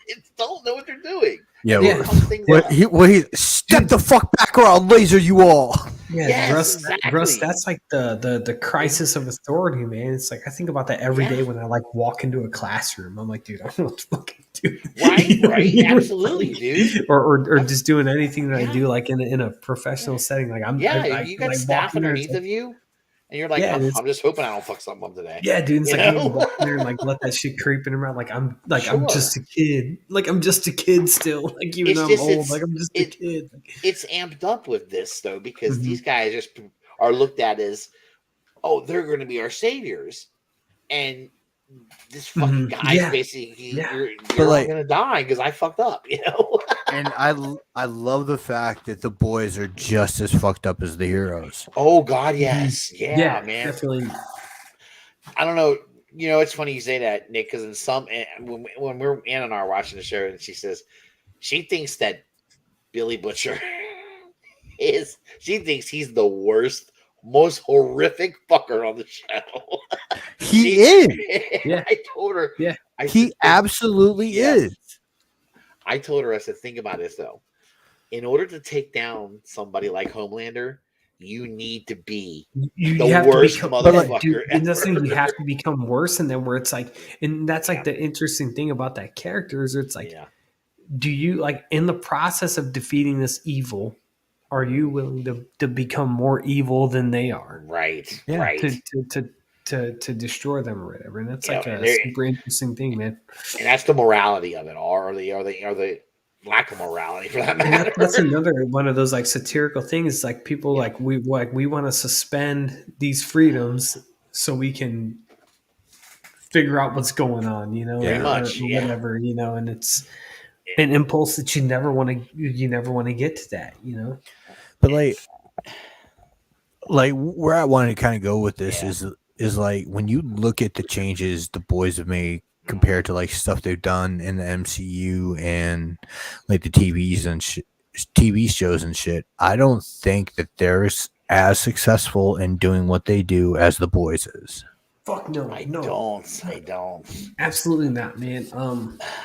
They don't know what they're doing. Yeah, he step the fuck back or I'll laser you all. Yeah, yes, Russ, that's like the crisis of authority, man. It's like I think about that every day when I like walk into a classroom. I'm like, dude, I don't know what to fucking do. Right, absolutely, dude. Or just doing anything that I do like in a professional setting. Like you got staff underneath of you. And you're like, I'm just hoping I don't fuck something up today. Yeah, dude. It's like you walk there and like let that shit creeping around. Like I'm just a kid. Like I'm just a kid still. Like even though I'm old, like I'm just a kid. It's amped up with this though because these guys just are looked at as, oh, they're going to be our saviors, and this fucking guy basically you're all going to die because I fucked up, you know. And I love the fact that the boys are just as fucked up as the heroes. Oh God, yes, yeah, man. Definitely. I don't know. You know, it's funny you say that, Nick, because when we're Anna and I are watching the show, and she says she thinks that Billy Butcher she thinks he's the worst, most horrific fucker on the show. He is. Yeah. I told her. Yeah. He absolutely is. I told her, I said, think about this though. In order to take down somebody like Homelander, you need to be the worst motherfucker. And that's thing, you have to become worse, and then where it's like, and that's like the interesting thing about that character is it's like, do you like in the process of defeating this evil, are you willing to become more evil than they are? Right. Yeah, right. To destroy them or whatever, and that's like a super interesting thing, man. And that's the morality of it, or the lack of morality for that matter. That's another one of those like satirical things. Like people like we want to suspend these freedoms so we can figure out what's going on, you know, or whatever, you know, and it's an impulse that you never want to get to that, you know. But like where I wanted to kind of go with this is like when you look at the changes the boys have made compared to like stuff they've done in the MCU and like the TVs and TV shows and shit. I don't think that they're as successful in doing what they do as The Boys is. Fuck no, I no, don't. absolutely not, man.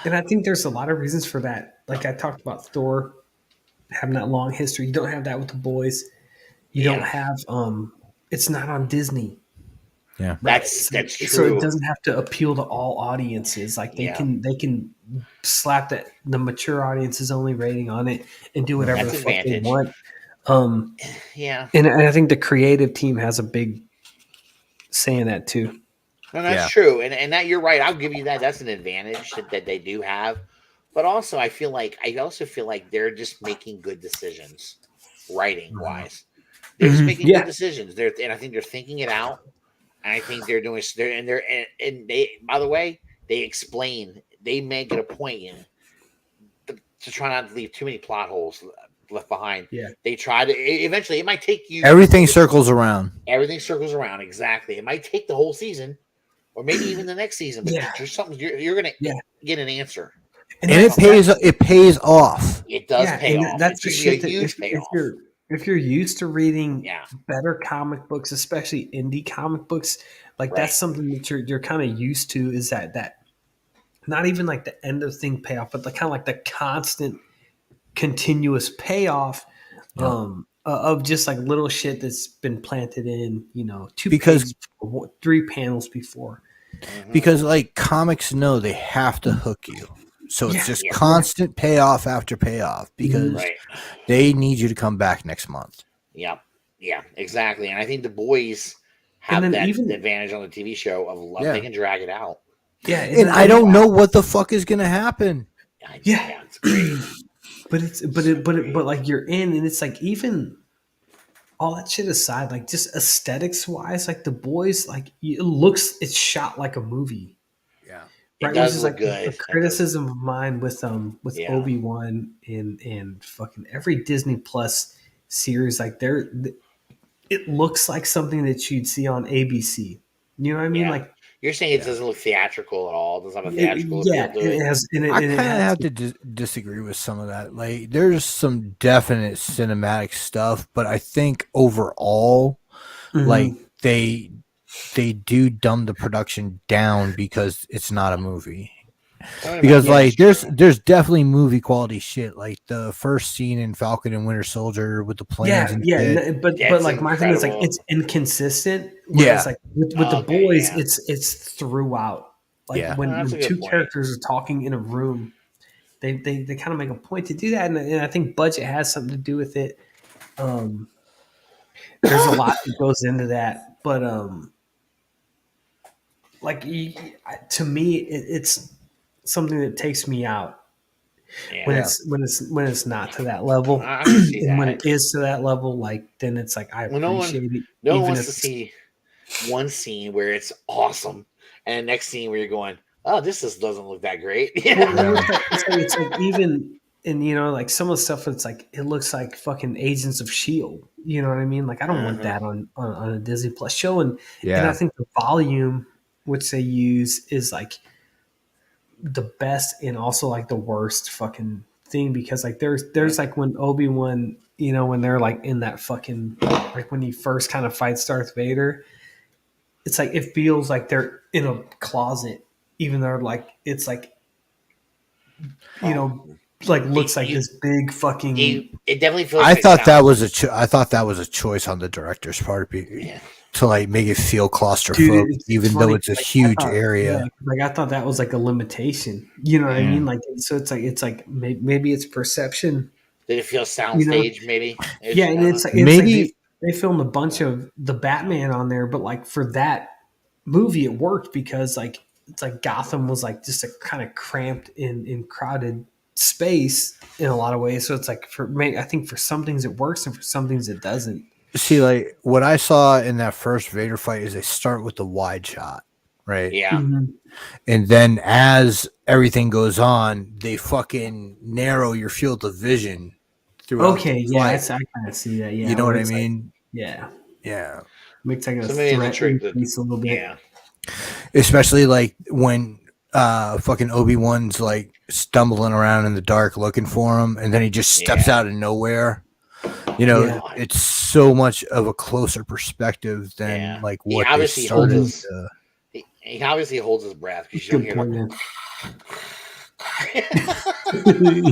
And I think there's a lot of reasons for that. Like I talked about Thor having that long history. You don't have that with The Boys. You don't have it's not on Disney. Yeah, that's true. So it doesn't have to appeal to all audiences. Like they can slap the mature audiences only rating on it and do whatever the fuck they want. And I think the creative team has a big say in that too. No, that's true, and that you're right. I'll give you that. That's an advantage that they do have. But also, I also feel like they're just making good decisions, writing wise. They're just making good decisions. And I think they're thinking it out. And I think they're doing. And they. By the way, they explain. They make it a point to try not to leave too many plot holes left behind. Yeah, they try to. Eventually, it might take you. Everything circles around. Everything circles around. Exactly. It might take the whole season, or maybe even the next season. But there's something you're gonna get an answer. And it pays off. It does pay off. That's a huge payoff. If you're used to reading better comic books, especially indie comic books, like that's something that you're kind of used to. Is that not even like the end of thing payoff, but the kind of like the constant, continuous payoff of just like little shit that's been planted in, 3 panels before. Because like comics know they have to hook you. So it's just constant payoff after payoff because they need you to come back next month. Yeah, exactly. And I think The Boys have that advantage on the TV show of they can drag it out. Yeah, and I don't know what the fuck is going to happen. Yeah, it's great. but like you're in, and it's like even all that shit aside, like just aesthetics wise, like The Boys, like it's shot like a movie. Right, which is like good. A criticism of mine with Obi-Wan and fucking every Disney Plus series, like it looks like something that you'd see on ABC. You know what I mean? Like you're saying it doesn't look theatrical at all. It doesn't have a theatrical appeal to it. I kind of have to disagree with some of that. Like there's some definite cinematic stuff, but I think overall, like they do dumb the production down because it's not a movie. Because there's definitely movie quality shit, like the first scene in Falcon and Winter Soldier with the planes. But like my thing is like it's inconsistent. Whereas like with The Boys, it's throughout. Like when two characters are talking in a room, they kind of make a point to do that, and I think budget has something to do with it. There's a lot that goes into that, but like to me, it's something that takes me out when it's not to that level. And when it is to that level, like then it's like I appreciate it. No one wants to see one scene where it's awesome, and the next scene where you're going, "Oh, this just doesn't look that great." It's like even. And like some of the stuff, it's like it looks like fucking Agents of S.H.I.E.L.D. You know what I mean? Like I don't want that on a Disney Plus show. And I think the volume which they use is like the best and also like the worst fucking thing, because like there's like when Obi-Wan, when they're like in that fucking, like when he first kind of fights Darth Vader, it's like it feels like they're in a closet, even though like it's like like looks like this big fucking. It definitely feels. I thought that was a choice on the director's part to like make it feel claustrophobic, even though it's a huge area. Like I thought that was like a limitation. You know what I mean? Like so, it's like maybe it's perception. Did it feel soundstage? Maybe. And it's maybe like they filmed a bunch of the Batman on there, but like for that movie, it worked because like it's like Gotham was like just a kind of cramped and crowded space in a lot of ways. So it's like I think for some things it works and for some things it doesn't. See, like what I saw in that first Vader fight is they start with the wide shot, right? Yeah. Mm-hmm. And then as everything goes on, they fucking narrow your field of vision throughout. Okay, yeah, I kind of see that. Yeah, you know what I mean? Like, yeah. Makes like a threat increase a little bit. Yeah. Especially like when fucking Obi-Wan's like stumbling around in the dark looking for him, and then he just steps out of nowhere. You know, Yeah. it's so much of a closer perspective than like He what they obviously holds started. his he obviously holds his breath because you don't Good hear point, him. man.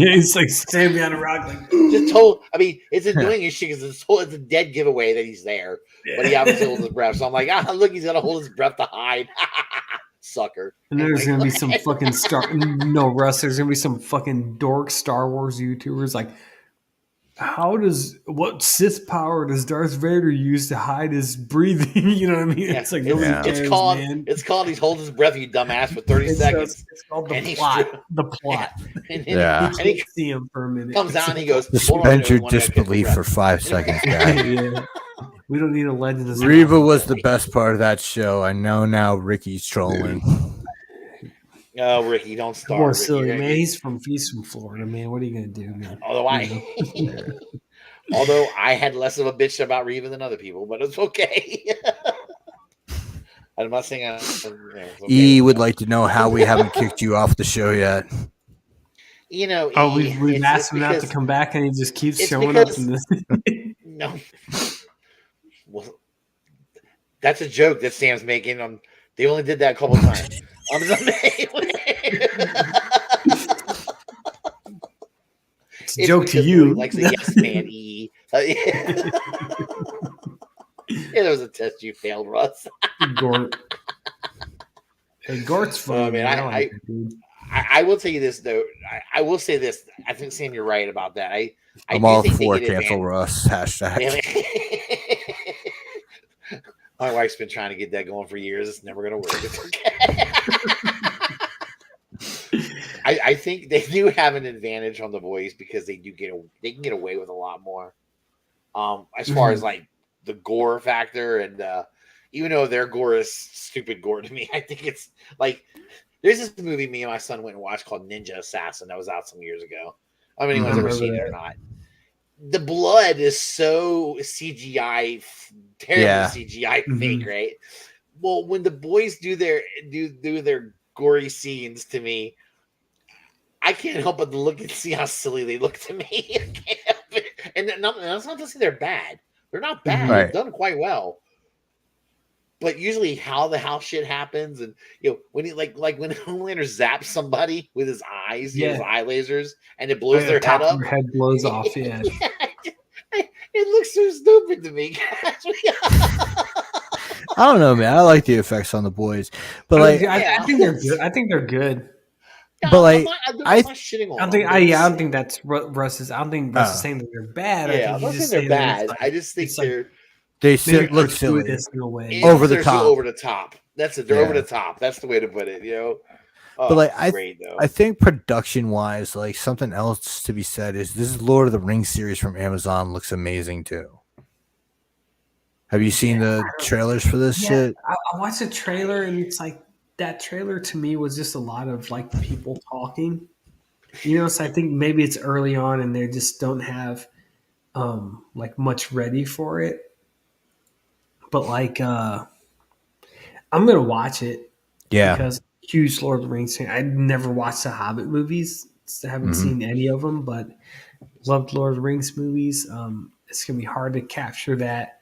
Yeah, he's like standing on a rock, like Just told. I mean, it's annoying as shit because it's a dead giveaway that he's there, but he obviously holds his breath. So I'm like, look, he's gonna hold his breath to hide. Sucker. And there's Anyway, gonna be some fucking Russ. There's gonna be some fucking dork Star Wars YouTubers like, what Sith power does Darth Vader use to hide his breathing? You know what I mean? Yeah, It's like nobody cares, man. It's called he's holding his breath, you dumbass, for 30 seconds. It's called the And plot. The plot. And Yeah. and he See him for a minute. comes out and he goes, Suspend your disbelief for 5 seconds, guys. Yeah. We don't need a legend. Of Reba was the best part of that show. I know now Ricky's trolling. Oh, Ricky, don't start. Poor Ricky. silly man. He's from Florida, man. What are you gonna do, man? Although I had less of a bitch about Reba than other people, but it's okay. I'm not saying it's okay. E would like to know how we haven't kicked you off the show yet. You know, we've asked him not to come back, and he just keeps showing up in this. No, well, that's a joke that Sam's making. They only did that a couple times. It's a joke to you. Like yes, man. E. Yeah, there was a test you failed, Russ. Gort. Hey, Gort's funny. Man, I will tell you this though. I will say this. I think Sam, you're right about that. I'm all for cancel Russ hashtag. My wife's been trying to get that going for years. It's never going to work. It's okay. I think they do have an advantage on The Voice because they can get away with a lot more. As far as like the gore factor, and even though their gore is stupid gore to me, I think it's like there's this movie me and my son went and watched called Ninja Assassin that was out some years ago. I mean, anyone's ever seen it or not? The blood is so CGI, terrible CGI fake, right? Well, when the boys do their gory scenes to me, I can't help but look and see how silly they look to me. I can't help it. And that's not to say they're bad. They're not bad. Right. They've done quite well. But usually, how shit happens, and when he like when Homelander zaps somebody with his eyes, his eye lasers, and it blows their head up. Their head blows off. Yeah. It looks so stupid to me. I don't know, man. I like the effects on the boys, but I think they're good. I think they're good. But like, I'm not shitting on them. I don't think that's Russ is. I don't think Russ is saying that they're bad. Yeah, I'm not saying they're bad. I just think they look silly, in a way. over the top. Over the top. That's it. They're over the top. That's the way to put it. But like, I think production wise, like something else to be said is this Lord of the Rings series from Amazon looks amazing too. Have you seen the trailers for this shit? I watched the trailer, and it's like that trailer to me was just a lot of like people talking. So I think maybe it's early on, and they just don't have like much ready for it. But like, I'm gonna watch it. Yeah, because huge Lord of the Rings fan. I never watched the Hobbit movies. I haven't seen any of them, but loved Lord of the Rings movies. It's gonna be hard to capture that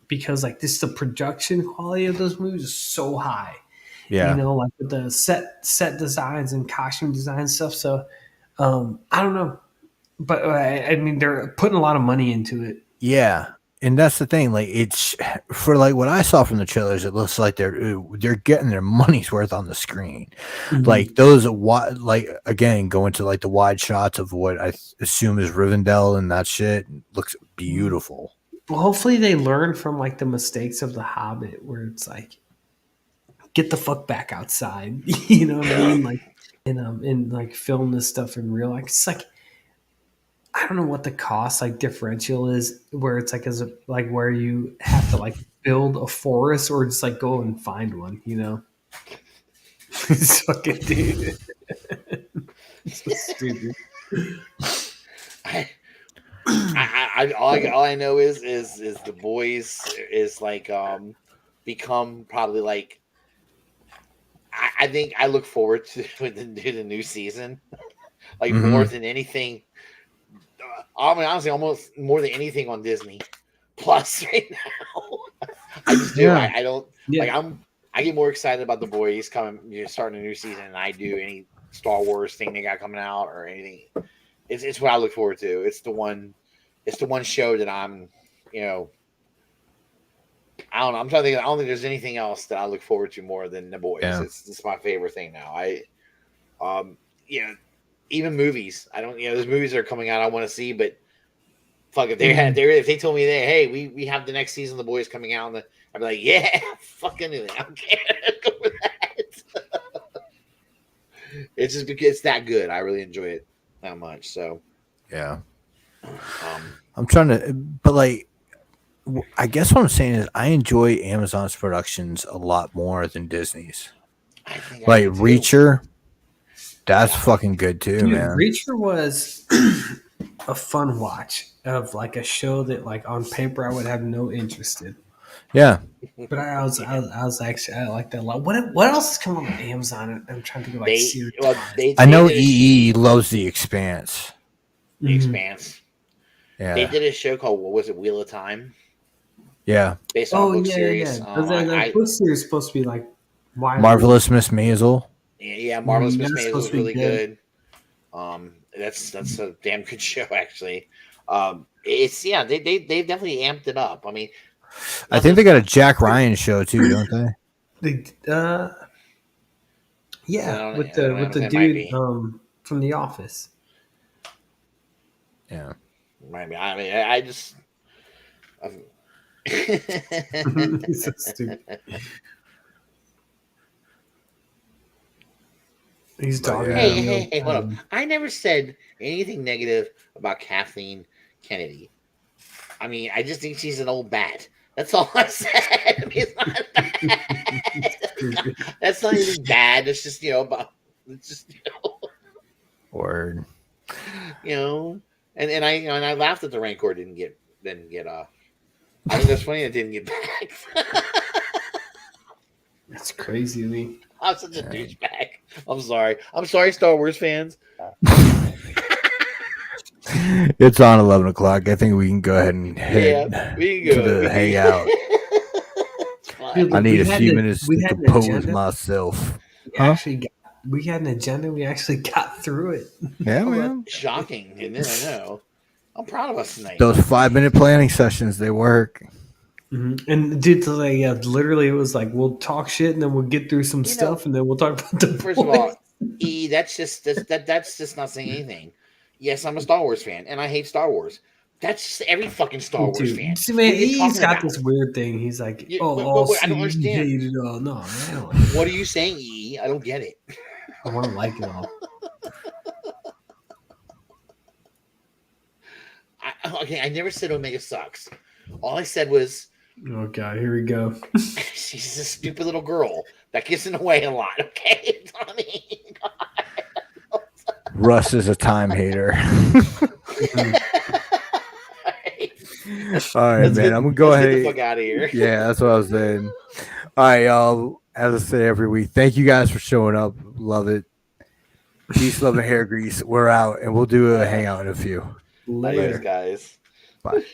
because like the production quality of those movies is so high. Yeah, like with the set designs and costume design stuff. So I don't know, but I mean they're putting a lot of money into it. Yeah. And that's the thing, like it's for like what I saw from the trailers, it looks like they're getting their money's worth on the screen. Like those like again going to like the wide shots of what I assume is Rivendell and that shit looks beautiful. Well, hopefully they learn from like the mistakes of The Hobbit, where it's like get the fuck back outside, you know what I mean? Like and like film this stuff in real life. It's like I don't know what the cost like differential is, where it's like where you have to like build a forest or just like go and find one, It's fucking dude. So stupid. All I know is the boys is like become probably like I think I look forward to the new season, like Mhm. more than anything. I mean, honestly, almost more than anything on Disney Plus right now. I just do. Yeah. I don't Yeah. like. I get more excited about the boys coming, starting a new season, than I do any Star Wars thing they got coming out or anything. It's what I look forward to. It's the one show that I'm, I don't know. I'm trying to think. I don't think there's anything else that I look forward to more than the boys. Yeah. It's my favorite thing now. Even movies. I don't. There's movies that are coming out I want to see, but fuck if they told me that, hey, we have the next season of the boys coming out, I'd be like, yeah, fuck anything. I don't care. Go with that. It's just because it's that good. I really enjoy it that much. So Yeah. I'm trying to, but like, I guess what I'm saying is I enjoy Amazon's productions a lot more than Disney's. I think Like I do too. Reacher, that's fucking good too, Dude, man. Reacher was a fun watch of like a show that like on paper I would have no interest in. Yeah. But I was actually I like that a lot. What else is coming on Amazon? I'm trying to think of like series. I know EE loves The Expanse. The Expanse. Yeah. They did a show called, what was it, Wheel of Time? Yeah. Based on a book series. Yeah. That book series is supposed to be like Marvelous Miss Maisel. Yeah, Marvelous Miss that's Maisel was supposed to be really good. That's a damn good show, actually. It's they've definitely amped it up. I mean, I think they got a Jack Ryan show too, don't they? Yeah, with I don't know the if it might dude be. from The Office. Yeah. Might be. I mean, I just. He's so stupid. He's talking. Hey, hold up. I never said anything negative about Kathleen Kennedy. I mean, I just think she's an old bat. That's all I said. I mean, it's not bad. That's not even bad. It's just, it's just, Word. And I laughed that the Rancor didn't get I think that's funny it didn't get back. That's crazy to me. I'm such a douchebag. I'm sorry, Star Wars fans. It's on 11 o'clock. I think we can go ahead and head we can go to the hangout. Dude, I need a few to- minutes we to had an compose agenda. myself. We had an agenda. We actually got through it. Yeah, man. Shocking, isn't it? I know. I'm proud of us tonight. Those 5-minute planning sessions, they work. Mm-hmm. And dude, literally, it was like we'll talk shit and then we'll get through some stuff and then we'll talk about the. First of all, that's just not saying anything. Yes, I'm a Star Wars fan and I hate Star Wars. That's just every fucking Star Wars fan. See, man, he's got about? This weird thing. He's like, I you don't understand. hate it all. No, man, I don't like it. What are you saying, E? I don't get it. I want to like it all. I never said Omega sucks. All I said was, oh god, here we go. she's a stupid little girl that gets in the way a lot. Okay, Tommy. Russ is a time hater. All right, man. I'm gonna go ahead. Get the fuck out of here. Yeah, that's what I was saying. All right, y'all. As I say every week, thank you guys for showing up. Love it. Peace, love, and hair grease. We're out, and we'll do a hangout in a few. Later, guys. Bye.